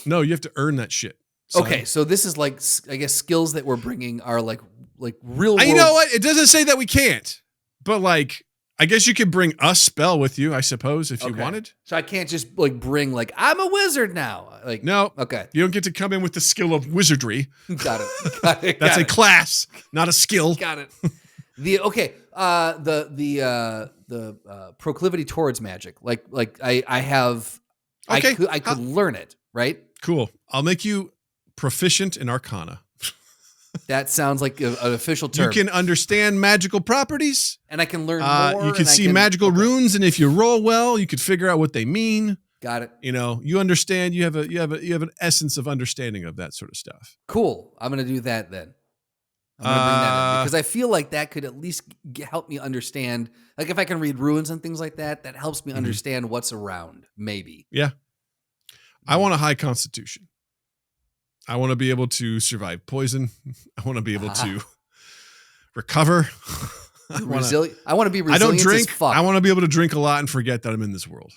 No, you have to earn that shit. Okay, so this is like, I guess skills that we're bringing are like real world. You know what? It doesn't say that we can't, but like, I guess you could bring a spell with you, I suppose, if you wanted. So I can't just like bring I'm a wizard now. Like, no. Okay. You don't get to come in with the skill of wizardry. Got it. That's a class, not a skill. Got it. The proclivity towards magic. Like I have. Okay. I could learn it. Right. Cool. I'll make you proficient in Arcana. That sounds like an official term. You can understand magical properties, and I can learn more. You can see magical runes, and if you roll well, you could figure out what they mean. Got it. You understand. You have an essence of understanding of that sort of stuff. Cool. I'm gonna do that then. I'm gonna bring that in because I feel like that could at least help me understand. Like if I can read runes and things like that, that helps me understand what's around. Maybe. Yeah. I want a high constitution. I want to be able to survive poison. I want to be able to recover. I want to be resilient. I don't drink. As fuck. I want to be able to drink a lot and forget that I'm in this world.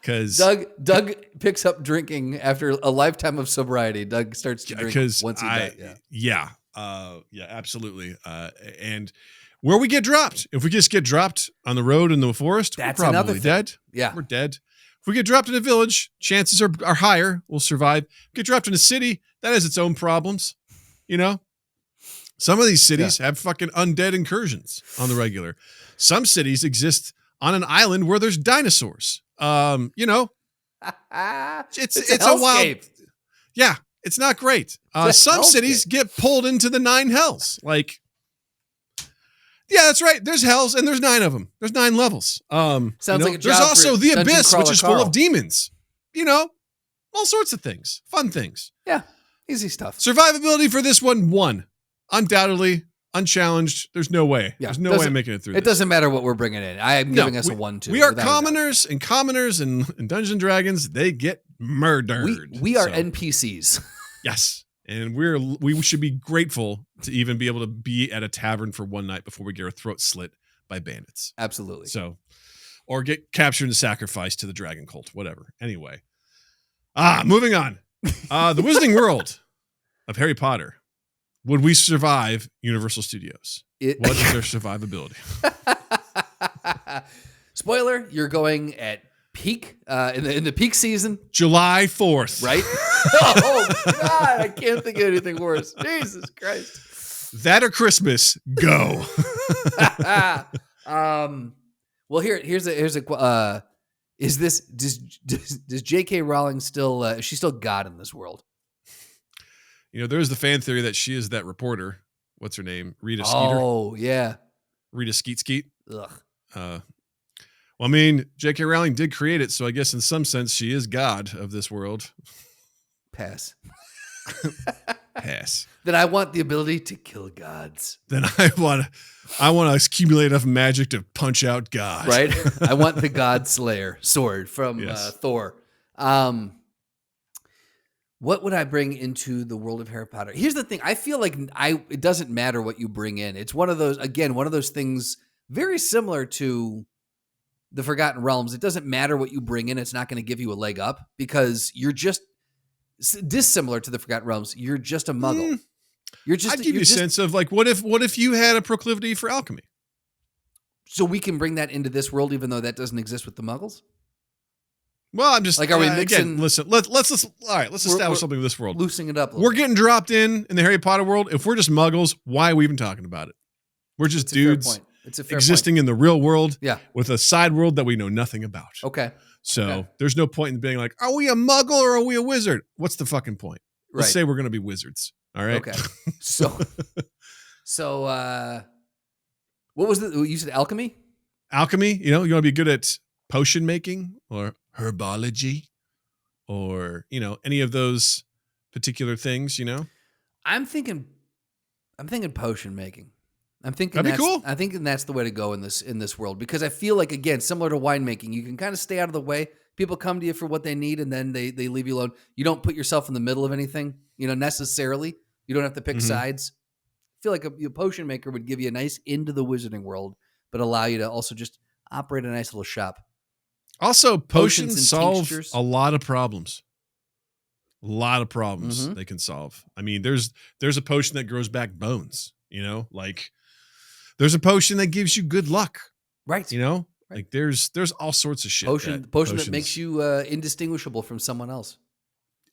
Because Doug picks up drinking after a lifetime of sobriety. Doug starts to drink once he does. Yeah, absolutely. And where we get dropped, if we just get dropped on the road in the forest, we're probably dead. Yeah, we're dead. If we get dropped in a village, chances are higher we'll survive. Get dropped in a city, that has its own problems. Some of these cities have fucking undead incursions on the regular. Some cities exist on an island where there's dinosaurs. It's a wild. Yeah, It's not great. a Some hellscape. cities get pulled into the 9 hells. Like, yeah, that's right. There's hells and there's 9 of them. There's 9 levels. Sounds like a job there's also for the Dungeon abyss, Crawler which is full Carl. of demons. All sorts of things, fun things. Yeah, easy stuff. Survivability for this one, undoubtedly unchallenged. There's no way. Yeah, There's no way I'm making it through. It doesn't matter what we're bringing in. I am giving us a 1-2. We are without a doubt. commoners and Dungeons and Dragons. They get murdered. We are So, NPCs. yes, and we should be grateful to even be able to be at a tavern for one night before we get our throat slit by bandits. Absolutely. So, or get captured and sacrificed to the dragon cult. Whatever. Anyway, moving on. The Wizarding World of Harry Potter. Would we survive Universal Studios? What is their survivability? Spoiler: you're going at peak in the peak season, July 4th. right? Oh God, I can't think of anything worse. Jesus Christ! That or Christmas. Go. Well, here's a. Is this does J.K. Rowling still? Is she still God in this world? There's the fan theory that she is that reporter. What's her name? Rita Skeeter. Oh yeah. Rita Skeet. Ugh. Well, I mean, J.K. Rowling did create it, so I guess in some sense she is God of this world. Pass. Pass. Then I want the ability to kill gods. Then I want to accumulate enough magic to punch out God. Right? I want the God Slayer sword from Yes. Thor. What would I bring into the world of Harry Potter? Here's the thing. I feel like it doesn't matter what you bring in. It's one of those things very similar to the Forgotten Realms. It doesn't matter what you bring in. It's not going to give you a leg up because you're just dissimilar to the Forgotten Realms. You're just a muggle. I'd give you a sense of like, what if you had a proclivity for alchemy? So we can bring that into this world, even though that doesn't exist with the muggles? Well, I'm just Like, are we again, mixing- listen, let's all right, let's establish we're something in this world. Loosening it up a little We're bit. getting dropped in the Harry Potter world. If we're just muggles, why are we even talking about it? We're just It's a fair dudes point. It's a fair existing in the real world Yeah. with a side world that we know nothing about. point. Okay. So Okay. there's no point in being like, are we a muggle or are we a wizard? What's the fucking point? Let's Right. say we're going to be wizards. All right. Okay. So what was you said alchemy? Alchemy, you want to be good at potion making or herbology or, any of those particular things, I'm thinking potion making. I'm thinking That'd be cool. I'm thinking that's the way to go in this world because I feel like, again, similar to winemaking, you can kind of stay out of the way. People come to you for what they need and then they leave you alone. You don't put yourself in the middle of anything, necessarily. You don't have to pick sides. I feel like a potion maker would give you a nice into the wizarding world, but allow you to also just operate a nice little shop. Also, Potions potions and solve tinctures. a lot of problems. A lot of problems they can solve. I mean, there's a potion that grows back bones, like there's a potion that gives you good luck, Right. like there's all sorts of shit. Potion that potions- makes you indistinguishable from someone else.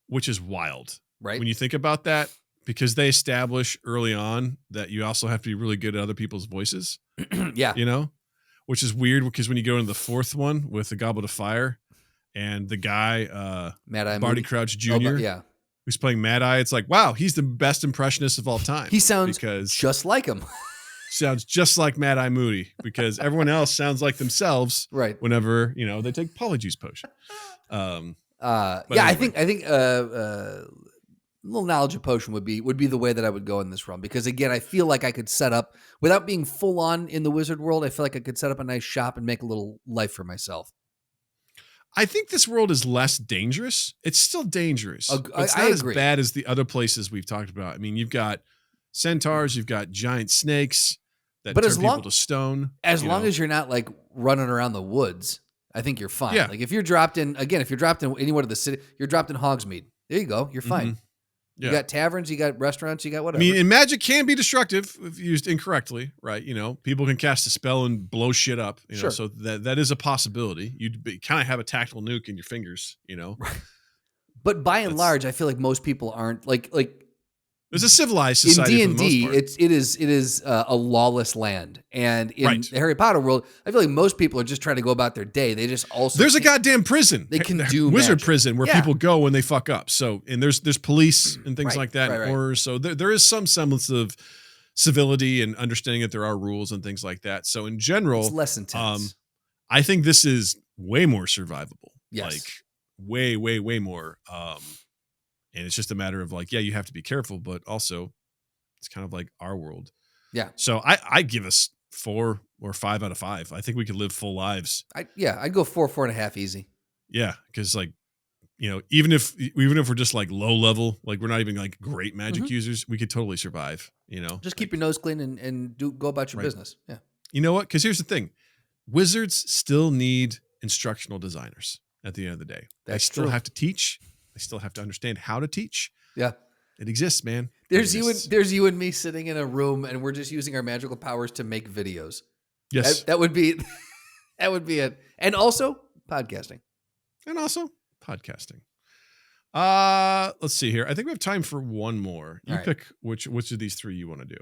which is wild. Right. When you think about that, because they establish early on that you also have to be really good at other people's voices, Yeah. which is weird because when you go into the fourth one with the Goblet of Fire and the guy, Mad Eye Barty Moody. Crouch Jr., Oh, yeah. who's playing Mad Eye, it's like, wow, he's the best impressionist of all time. He sounds because just like him. sounds just like Mad Eye Moody because everyone else sounds like themselves Right. whenever, they take Polyjuice Potion. I anyway. think a little knowledge of potion would be the way that I would go in this realm because again, I feel like I could set up without being full on in the wizard world. I feel like I could set up a nice shop and make a little life for myself. I think this world is less dangerous. It's still dangerous. It's I not as agree. bad as the other places we've talked about. I mean, you've got centaurs, you've got giant snakes that But turn as people long- to stone. As long as you're not like running around the woods, I think you're fine. Yeah. Like if you're dropped in anywhere to the city, you're dropped in Hogsmeade. There you go. You're fine. Yeah. You got taverns, you got restaurants, you got I whatever. mean, and magic can be destructive if used incorrectly, right? People can cast a spell and blow shit up, Sure. so that is a possibility. You'd kind of have a tactical nuke in your fingers, But by and That's- large, I feel like most people aren't like There's a civilized in society for the most D&D, part. it is a lawless land, and in Right. the Harry Potter world, I feel like most people are just trying to go about their day. They just also There's a goddamn prison. They can do wizard magic. prison where Yeah. people go when they fuck up. So, and there's police and things Right, like that, right, and right. horror. So there is some semblance of civility and understanding that there are rules and things like that. So in general, it's less intense. I think this is way more survivable. Yes. Like way, way, way more. And it's just a matter of like, yeah, you have to be careful, but also it's kind of like our world. Yeah. So I give us 4 or 5 out of 5. I think we could live full lives. I'd go 4.5 easy. Yeah. Cause like, you know, even if we're just like low level, like we're not even like great magic users, we could totally survive, you know, Just keep your nose clean and go about your Right. business. Yeah. you know what? Cause here's the thing. Wizards still need instructional designers at the end of the day. They That's still true. have to teach. They still have to understand how to teach. Yeah. It exists, man. It There's exists. you and me sitting in a room and we're just using our magical powers to make videos. Yes. That would be it. And also podcasting. And also podcasting. Let's see here. I think we have time for one more. You All right. pick which of these 3 you want to do.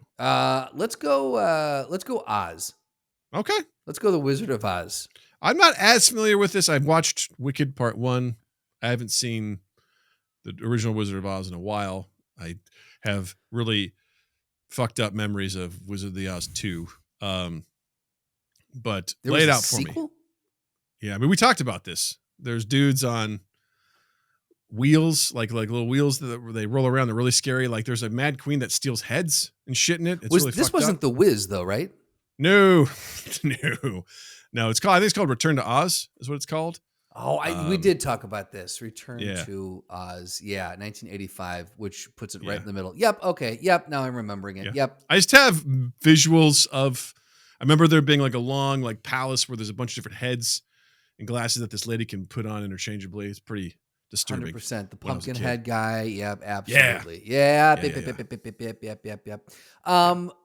Let's go Oz. Okay. Let's go the Wizard of Oz. I'm not as familiar with this. I've watched Wicked Part 1. I haven't seen the original Wizard of Oz in a while. I have really fucked up memories of Wizard of the Oz 2. But There lay was it a out for me. sequel? Yeah, I mean, we talked about this. There's dudes on wheels, like little wheels that they roll around. They're really scary. Like there's a Mad Queen that steals heads and shit in it. It's really This fucked wasn't up. the Wiz though, right? No, no. It's called. I think it's called Return to Oz. Is what it's called. Oh, we Um, did talk about this. Return yeah. to Oz. Yeah, 1985, which puts it right Yeah. in the middle. Yep. Okay. Yep. Now I'm remembering it. Yeah. Yep. I just have visuals of. I remember there being like a long like palace where there's a bunch of different heads and glasses that this lady can put on interchangeably. It's pretty disturbing. 100%. The when I was a pumpkin kid. head guy. Yep. Yeah. Absolutely. Yeah. Yeah, Yep. yeah, Yep.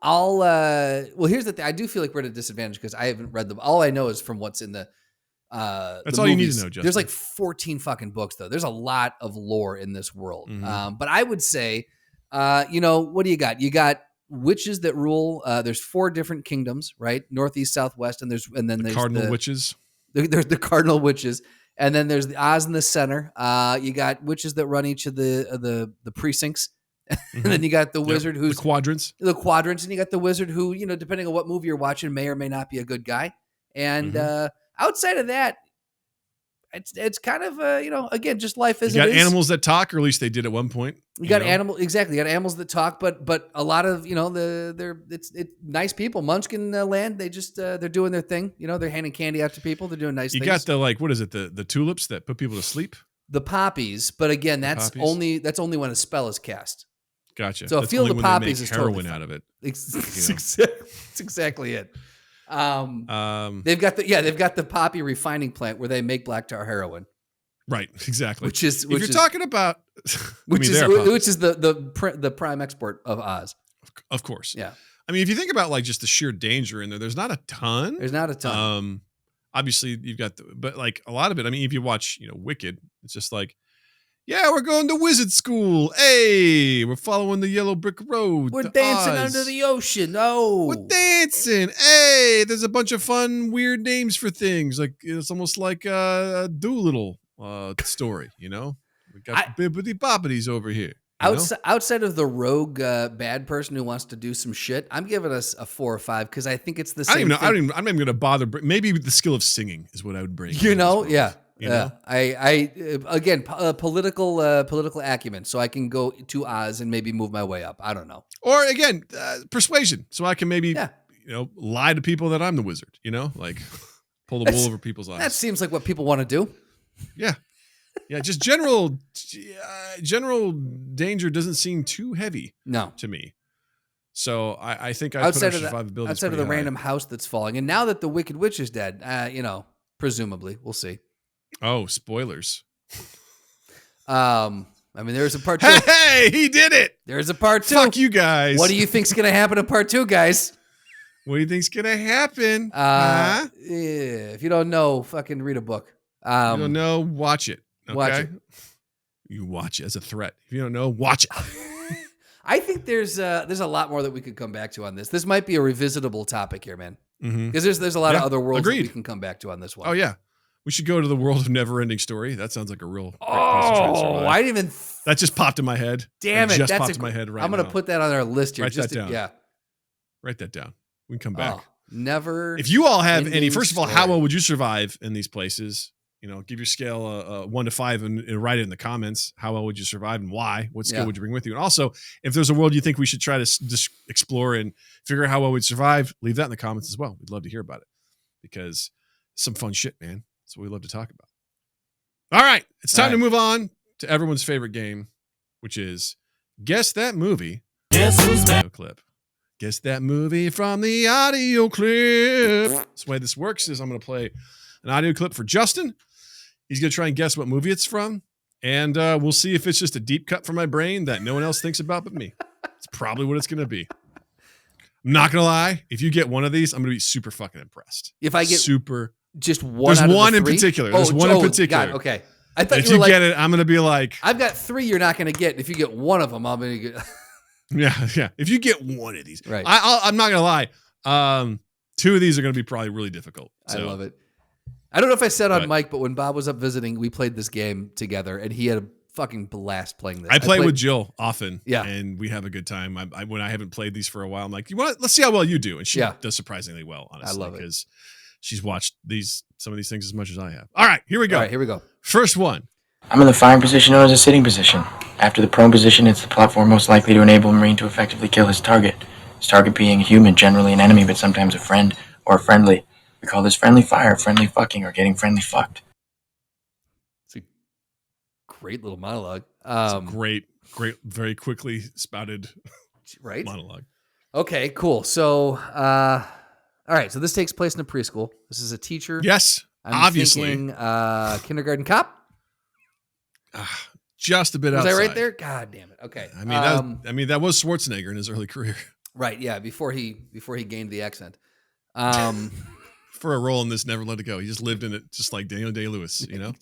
Well, here's the thing. I do feel like we're at a disadvantage because I haven't read them. All I know is from what's in the That's the all you need to movies. know, Justin. There's like 14 fucking books though. There's a lot of lore in this world. Mhm. But I would say, what do you got? You got witches that rule. There's 4 different kingdoms, right? Northeast, Southwest, and then there's Cardinal witches. There's the cardinal witches, and then there's the Oz in the center. You got witches that run each of the precincts, and then you got the wizard Mm-hmm. Yep. who's the quadrants. the quadrants, and you got the wizard who, depending on what movie you're watching, may or may not be a good guy. And outside of that, it's kind of again, just life as You got it is. animals that talk, or at least they did at one point. You got know? exactly. You got animals that talk, but a lot of it's nice people. Munchkin land, they just they're doing their thing. They're handing candy out to people. They're doing nice You things. got the like, what is it? The tulips that put people to sleep. The poppies, but again, that's poppies? only when a spell is cast. Gotcha. So a That's field only of when they poppies make is heroin totally out of it. That's exactly it. They've got the poppy refining plant where they make black tar heroin, Right. Exactly. which is if you're talking about, which they're poppies. is the prime export of Oz. Of course. Yeah, I mean, if you think about like just the sheer danger in there, there's not a ton. there's not a ton. Obviously you've got but like a lot of it. I mean, if you watch, Wicked, it's just like, yeah, we're going to wizard school. Hey, we're following the yellow brick road. We're to dancing Oz. under the ocean. Oh, We're dancing. Hey, there's a bunch of fun, weird names for things. Like it's almost like a Doolittle story, We got the bibbity boppities over here. outside of the rogue bad person who wants to do some shit, I'm giving us a 4 or 5 because I think it's the same. I'm not even going to bother. Maybe the skill of singing is what I would bring. Yeah. You know? I again, political acumen, so I can go to Oz and maybe move my way up. I don't know. Or again, persuasion, so I can maybe Yeah. lie to people that I'm the wizard. Like pull the wool over people's eyes. That seems like what people want to do. Yeah, just general danger doesn't seem too heavy No, to me. So I think I put outside our of survivability outside of the random house that's falling, and now that the Wicked Witch is dead, presumably we'll see. Oh, spoilers! I mean, there's a part 2. Hey, he did it! There's a part 2. Fuck you guys! What do you think's gonna happen in part 2, guys? What do you think's gonna happen? Yeah, if you don't know, fucking read a book. You don't know, watch it. Okay? Watch it. You watch it as a threat. If you don't know, watch it. I think there's a lot more that we could come back to on this. This might be a revisitable topic here, man. Because there's a lot of other worlds that we can come back to on this one. Oh yeah, we should go to the world of Never-Ending Story. That sounds like a real great place to try and survive. I didn't even. That just popped in my head. Damn it! Just That's popped in my head right I'm gonna now. put that on our list here. Write that down. Yeah. Write that down. We can come back. Oh, never. If you all have any, ending first of all, story. how well would you survive in these places? You know, give your scale a 1 to 5 and write it in the comments. How well would you survive and why? What skill would you bring with you? And also, if there's a world you think we should try to just explore and figure out how well we'd survive, leave that in the comments as well. We'd love to hear about it because it's some fun shit, man. That's what we love to talk about. All right. It's time to move on to everyone's favorite game, which is Guess That Movie. Guess who's back? Clip. Guess that movie from the audio clip. So the way this works is I'm going to play an audio clip for Justin. He's going to try and guess what movie it's from. And we'll see if it's just a deep cut from my brain that no one else thinks about but me. It's probably what it's going to be. I'm not going to lie. If you get one of these, I'm going to be super fucking impressed. If I get just one, there's out of one the in three? particular. There's one in particular. God, okay. I thought if you were like, get it, I'm going to be like, I've got 3 you're not going to get. If you get one of them, I'm going to get. yeah. If you get one of these, right. I'm not going to lie. 2 of these are going to be probably really difficult. So. I love it. I don't know if I said on mic, but when Bob was up visiting, we played this game together, and he had a fucking blast playing this. I play with Jill often, yeah, and we have a good time. When I haven't played these for a while, I'm like, let's see how well you do, and she does surprisingly well. Honestly, I love it because she's watched some of these things as much as I have. All right, here we go. All right, here we go. First one. I'm in the firing position known as a sitting position. After the prone position, it's the platform most likely to enable a Marine to effectively kill his target. His target being a human, generally an enemy, but sometimes a friend or a friendly. We call this friendly fire, friendly fucking, or getting friendly fucked. It's a great little monologue. It's a great, very quickly spouted monologue. Okay, cool. So, all right. So this takes place in a preschool. This is a teacher. Yes, I'm obviously. Thinking, kindergarten cop. Just a bit outside. Was I right there? God damn it. Okay. I mean, that was Schwarzenegger in his early career. Right. Yeah. Before he gained the accent. For a role in this, Never Let It Go. He just lived in it, just like Daniel Day-Lewis. You know,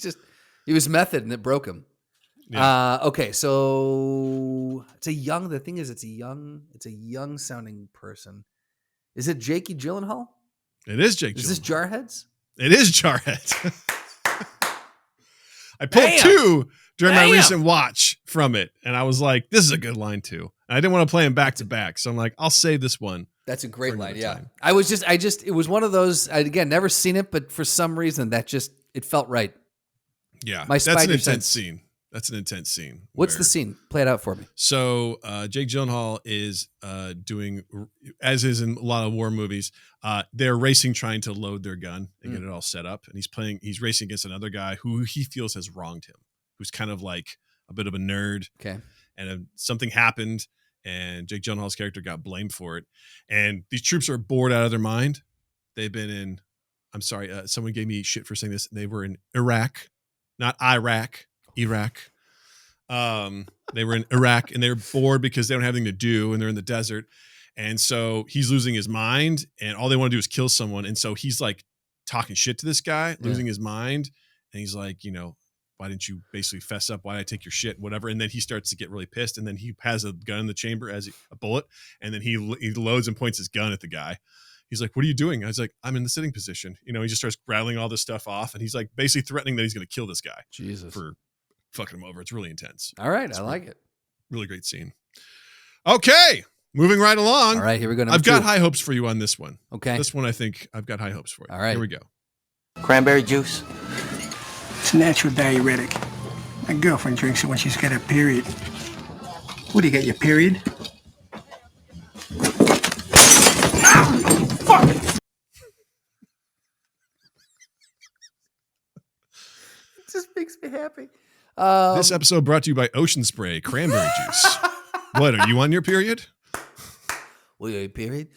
he was method, and it broke him. Yeah. Okay. So it's a young. The thing is, it's a young sounding person. Is it Jakey Gyllenhaal? It is Jake. Is this Jarheads? It is Jarheads. I pulled 2 during my recent watch from it, and I was like, "This is a good line too." And I didn't want to play them back to back, so I'm like, "I'll save this one." That's a great line. Yeah, time. I just, it was one of those. Again, never seen it, but for some reason, it felt right. Yeah, that's an intense scene. That's an intense scene. What's the scene? Play it out for me. So Jake Gyllenhaal is doing, as is in a lot of war movies, they're racing, trying to load their gun and get it all set up. And he's racing against another guy who he feels has wronged him, who's kind of like a bit of a nerd. Okay. And something happened, and Jake Gyllenhaal's character got blamed for it. And these troops are bored out of their mind. They've been in, I'm sorry, someone gave me shit for saying this. They were in Iraq, not Iraq. They were in Iraq, and they're bored because they don't have anything to do, and they're in the desert. And so he's losing his mind, and all they want to do is kill someone. And so he's like talking shit to this guy, losing his mind. And he's like, why didn't you basically fess up? Why did I take your shit? Whatever. And then he starts to get really pissed. And then he has a gun in the chamber as a bullet. And then he loads and points his gun at the guy. He's like, "What are you doing?" I was like, "I'm in the sitting position." He just starts rattling all this stuff off. And he's like basically threatening that he's going to kill this guy. Jesus. For fucking him over. It's really intense. All right. I like it. Really great scene. Okay. Moving right along. All right. Here we go. I've got high hopes for you on this one. Okay. This one, I think I've got high hopes for you. All right. Here we go. Cranberry juice. It's a natural diuretic. My girlfriend drinks it when she's got her period. What do you get, your period? Fuck! It just makes me happy. This episode brought to you by Ocean Spray Cranberry Juice. What, are you on your period? Well, your period?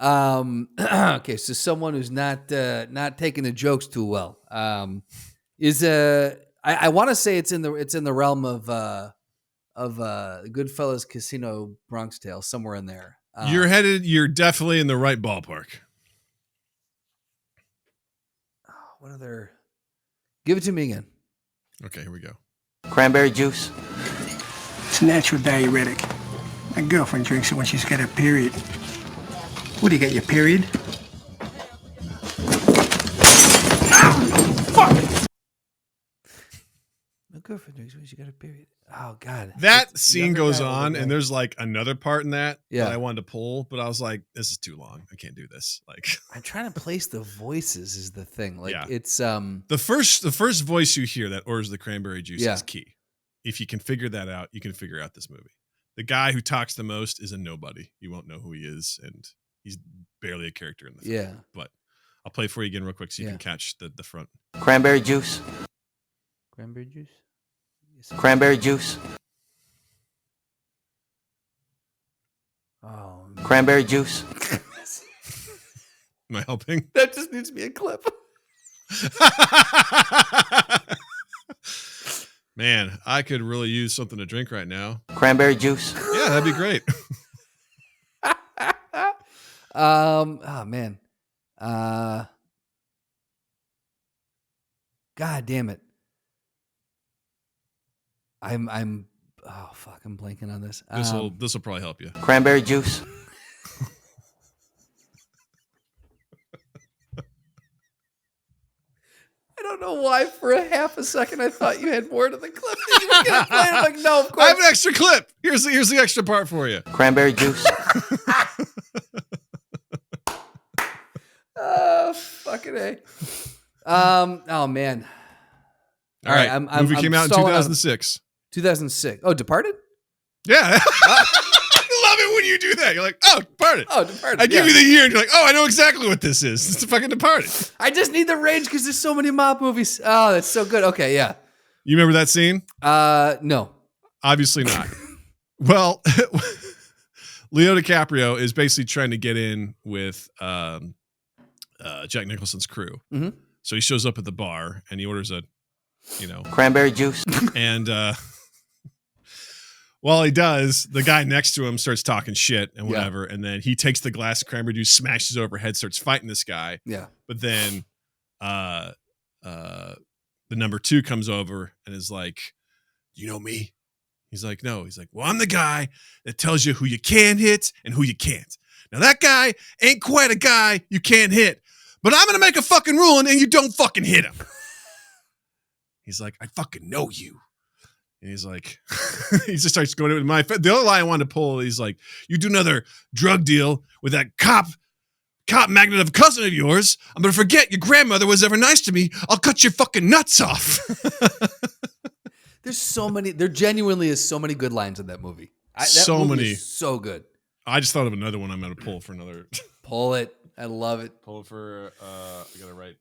Okay, so someone who's not taking the jokes too well I want to say it's in the realm of Goodfellas, Casino, Bronx Tale, somewhere in there. You're definitely in the right ballpark. What other? Give it to me again. Okay, here we go. Cranberry juice. It's natural diuretic. My girlfriend drinks it when she's got her period. What do you get, your period? My girlfriend drinks when she got a period. Oh God. That It's scene younger goes guy, older on, guy. and there's like another part in that Yeah. that I wanted to pull, but I was like, this is too long. I can't do this. Like I'm trying to place the voices is the thing. Like Yeah. it's the first voice you hear that orders the cranberry juice Yeah. is key. If you can figure that out, you can figure out this movie. The guy who talks the most is a nobody. You won't know who he is, and he's barely a character in the film. yeah. But I'll play it for you again real quick so you Yeah. can catch the front. Cranberry juice. Cranberry juice. Cranberry juice. Oh, Cranberry juice. Am I helping? that just needs to be a clip. Man, I could really use something to drink right now. Cranberry juice. Yeah, that'd be great. Oh man. God damn it. I'm oh fuck, I'm blanking on this. This will probably help you. Cranberry juice. I don't know why for a half a second I thought you had more to the clip that you were gonna play. I'm like, no, of I course. have an extra clip. Here's the extra part for you. Cranberry juice. Oh, fucking A. Oh man. All right. I'm Movie came out in stalling 2006. 2006. Oh, Departed? Yeah. I love it when you do that. You're like, oh, Departed. Oh, Departed. I give yeah. you the year, and you're like, oh, I know exactly what this is. It's the fucking Departed. I just need the range because there's so many mob movies. Oh, that's so good. Okay, yeah. You remember that scene? No. Obviously not. Well, Leo DiCaprio is basically trying to get in with Jack Nicholson's crew. Mm-hmm. So he shows up at the bar and he orders a, Cranberry juice. and while he does, the guy next to him starts talking shit and whatever. And then he takes the glass of cranberry juice, smashes it overhead, starts fighting this guy. Yeah. But then the number 2 comes over and is like, you know me? He's like, no. He's like, well, I'm the guy that tells you who you can hit and who you can't. Now that guy ain't quite a guy you can't hit, but I'm going to make a fucking rule and you don't fucking hit him. He's like, I fucking know you. And he's like, he just starts going into the other line I wanted to pull. He's like, you do another drug deal with that cop magnet of a cousin of yours. I'm going to forget your grandmother was ever nice to me. I'll cut your fucking nuts off. There's so many. There genuinely is so many good lines in that movie. That movie is so good. I just thought of another one I'm going to pull for another. Pull it. I love it. Pull it for, I got to write.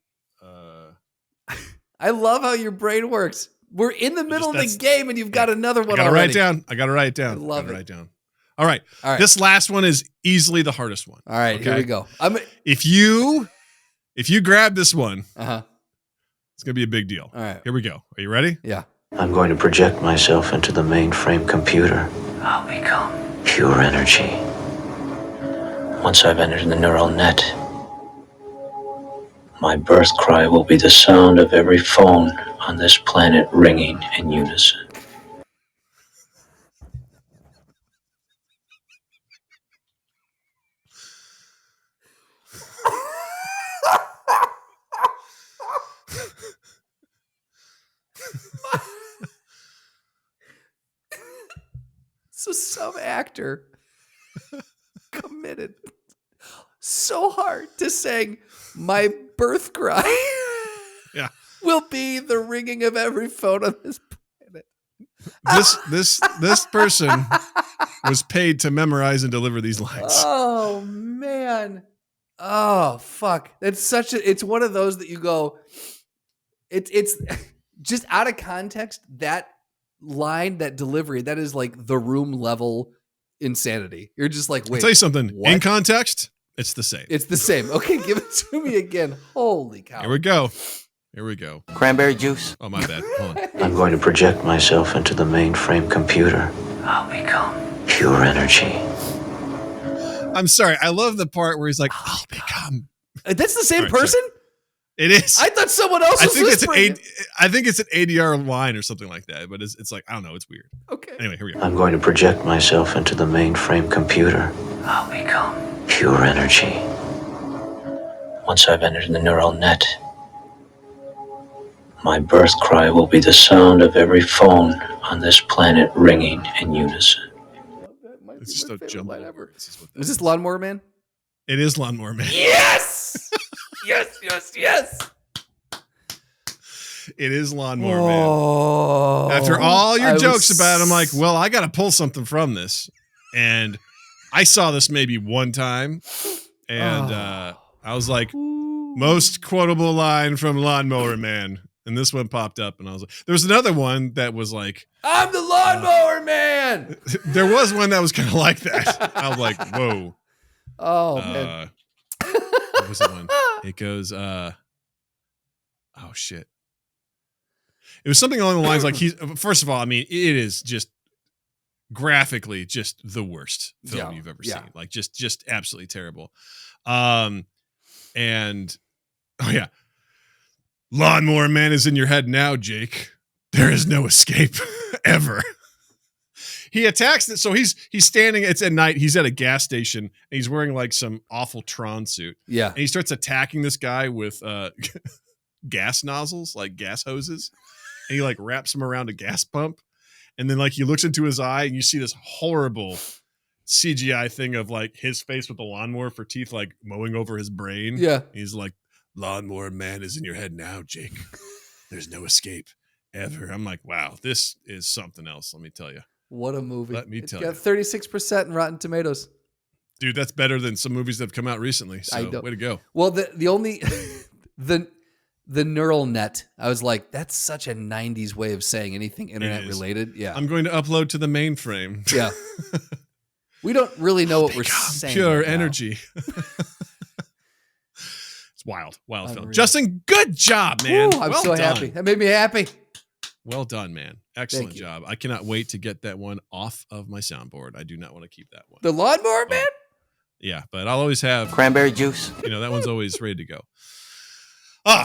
I love how your brain works. We're in the middle of the game and you've got another one I got to already. I got to write it down. I love it. Write down. All right. All right. This last one is easily the hardest one. All right, here we go. If you grab this one, it's going to be a big deal. All right. Here we go. Are you ready? Yeah. I'm going to project myself into the mainframe computer. I'll become pure energy. Once I've entered the neural net, my birth cry will be the sound of every phone on this planet ringing in unison. So some actor committed so hard to saying my birth cry will be the ringing of every phone on this planet. This person was paid to memorize and deliver these lines. Oh man. Oh fuck. It's one of those that you go, it's just out of context, that line, that delivery, that is like the Room level insanity. You're just like, wait. I'll tell you something. What? In context, it's the same. It's the same. Okay, give it to me again. Holy cow. Here we go. Here we go. Cranberry juice. Oh, my bad. Hold on. I'm going to project myself into the mainframe computer. I'll become pure energy. I'm sorry. I love the part where he's like, I'll become. That's the same All right, person? It is. I thought someone else was whispering. I think it's an ADR line or something like that, but it's like, I don't know. It's weird. Okay. Anyway, here we go. I'm going to project myself into the mainframe computer. I'll become pure energy. Once I've entered the neural net, my birth cry will be the sound of every phone on this planet ringing in unison. It's just a jumble of words. Is this Lawnmower Man? It is Lawnmower Man. Yes! Yes. It is Lawnmower Man. After all your jokes about it, I'm like, well, I got to pull something from this. And I saw this maybe one time. And I was like, most quotable line from Lawnmower Man. And this one popped up. And I was like, there was another one that was like, I'm the Lawnmower Man. There was one that was kind of like that. I was like, whoa. Oh, man. What was the one? It goes, oh, shit. It was something along the lines like first of all, I mean, it is just graphically just the worst film you've ever seen. Like just absolutely terrible. And oh yeah. Lawnmower Man is in your head now, Jake. There is no escape ever. He attacks it. So he's standing, it's at night. He's at a gas station and he's wearing like some awful Tron suit. Yeah. And he starts attacking this guy with gas nozzles, like gas hoses. And he like wraps him around a gas pump. And then like he looks into his eye and you see this horrible CGI thing of like his face with the lawnmower for teeth, like mowing over his brain. Yeah. And he's like, Lawnmower Man is in your head now, Jake. There's no escape ever. I'm like, wow, this is something else. Let me tell you. What a movie. Let me tell you. It's got 36% in Rotten Tomatoes. Dude, that's better than some movies that have come out recently. So way to go. Well, the only the neural net, I was like, that's such a 90s way of saying anything internet related. Yeah. I'm going to upload to the mainframe. Yeah. We don't really know what we're saying. Pure right energy. It's wild film. Justin, good job, man. Woo, I'm so happy. That made me happy. Well done, man. Excellent job. I cannot wait to get that one off of my soundboard. I do not want to keep that one. The Lawnmower Man? Yeah, but I'll always have cranberry juice. That one's always ready to go.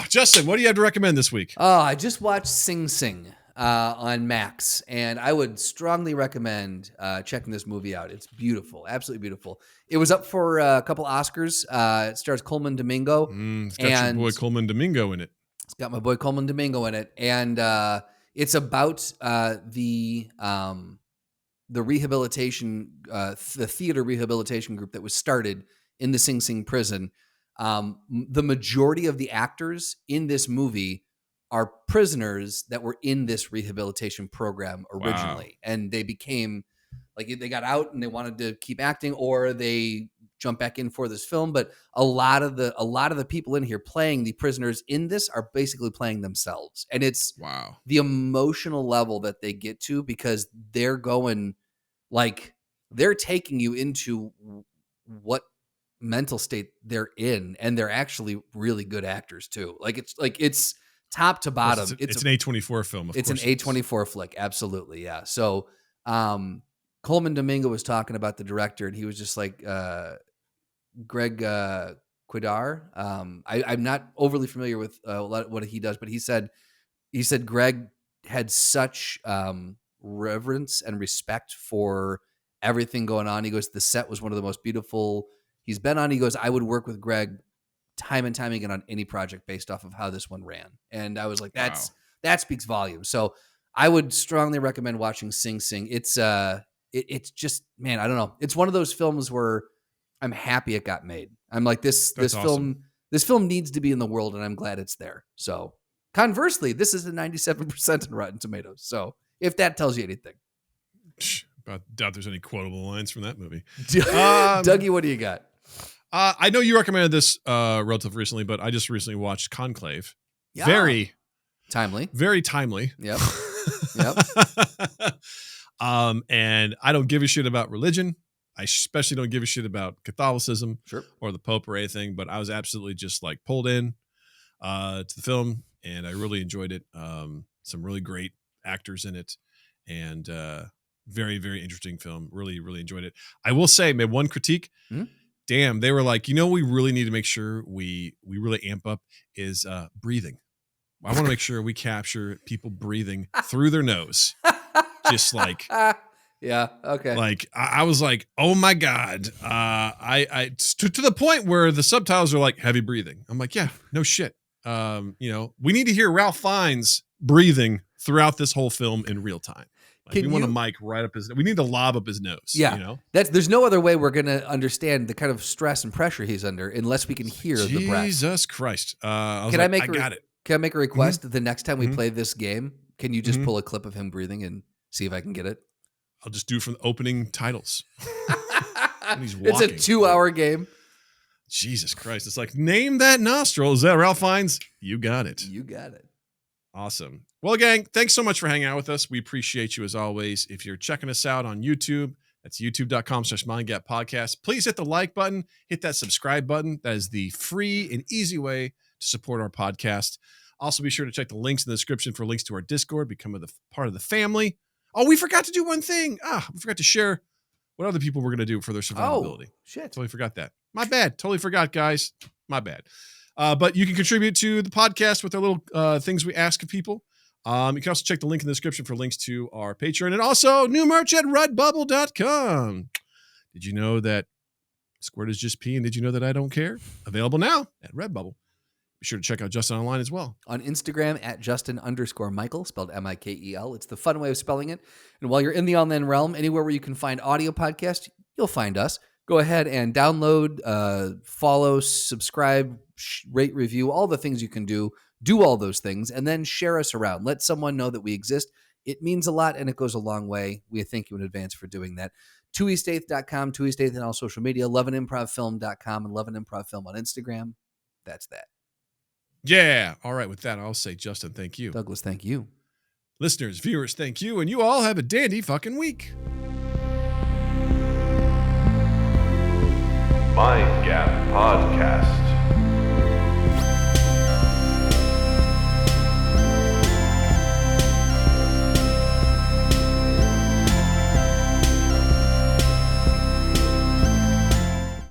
Justin, what do you have to recommend this week? I just watched Sing Sing on Max, and I would strongly recommend checking this movie out. It's beautiful, absolutely beautiful. It was up for a couple Oscars. It stars Coleman Domingo. It's got your boy Coleman Domingo in it. It's got my boy Coleman Domingo in it, and it's about the rehabilitation, the theater rehabilitation group that was started in the Sing Sing prison. The majority of the actors in this movie are prisoners that were in this rehabilitation program originally. Wow. And they became like, they got out and they wanted to keep acting, or they jump back in for this film. But a lot of the people in here playing the prisoners in this are basically playing themselves. And it's the emotional level that they get to, because they're going, like, they're taking you into what mental state they're in, and they're actually really good actors too. It's top to bottom. It's an A24 film. It's an A24 flick. Absolutely. Yeah. So, Coleman Domingo was talking about the director, and he was just like, Greg Quidar. I'm not overly familiar with what he does, but he said Greg had such reverence and respect for everything going on. He goes, the set was one of the most beautiful he's been on. He goes, I would work with Greg time and time again on any project based off of how this one ran. And I was like, that speaks volumes. So I would strongly recommend watching Sing Sing. It's just, man, I don't know. It's one of those films where I'm happy it got made. I'm like, this film needs to be in the world, and I'm glad it's there. So conversely, this is a 97% in Rotten Tomatoes. So if that tells you anything. I doubt there's any quotable lines from that movie. Dougie, what do you got? I know you recommended this relatively recently, but I just recently watched Conclave. Yeah. Very timely. Yep. And I don't give a shit about religion. I especially don't give a shit about Catholicism or the Pope or anything, but I was absolutely just like pulled in to the film, and I really enjoyed it. Some really great actors in it, and very, very interesting film. Really, really enjoyed it. I will say, my one critique, damn, they were like, we really need to make sure we really amp up is breathing. I want to make sure we capture people breathing through their nose. Just like, yeah. Okay. Like I was like, oh my God. To the point where the subtitles are like heavy breathing. I'm like, yeah, no shit. We need to hear Ralph Fiennes breathing throughout this whole film in real time. Like, we want a mic right up we need to lob up his nose. Yeah. There's no other way we're going to understand the kind of stress and pressure he's under unless we can hear the breath. Jesus Christ. I got it. Can I make a request? The next time we play this game, can you just pull a clip of him breathing and see if I can get it? I'll just do it from the opening titles. He's walking. It's a 2-hour game. Jesus Christ. It's like, name that nostril. Is that Ralph Fiennes? You got it. You got it. Awesome. Well, gang, thanks so much for hanging out with us. We appreciate you as always. If you're checking us out on YouTube, that's youtube.com/mindgappodcast. Please hit the like button, hit that subscribe button. That is the free and easy way to support our podcast. Also, be sure to check the links in the description for links to our Discord, become a part of the family. Oh, we forgot to do one thing. We forgot to share what other people were going to do for their survivability. Oh, shit. Totally forgot that. My bad. Totally forgot, guys. My bad. But you can contribute to the podcast with our little things we ask of people. You can also check the link in the description for links to our Patreon and also new merch at redbubble.com. Did you know that Squirt is just pee? And did you know that I don't care? Available now at Redbubble. Be sure to check out Justin online as well. On Instagram at Justin_Michael, spelled Mikel. It's the fun way of spelling it. And while you're in the online realm, anywhere where you can find audio podcasts, you'll find us. Go ahead and download, follow, subscribe, rate, review, all the things you can do. Do all those things and then share us around. Let someone know that we exist. It means a lot and it goes a long way. We thank you in advance for doing that. 2east8th.com, 2east8th on all social media, loveanimprovfilm.com, and loveanimprovfilm on Instagram. That's that. Yeah. All right. With that, I'll say, Justin, thank you. Douglas, thank you. Listeners, viewers, thank you. And you all have a dandy fucking week. Mind Gap Podcast.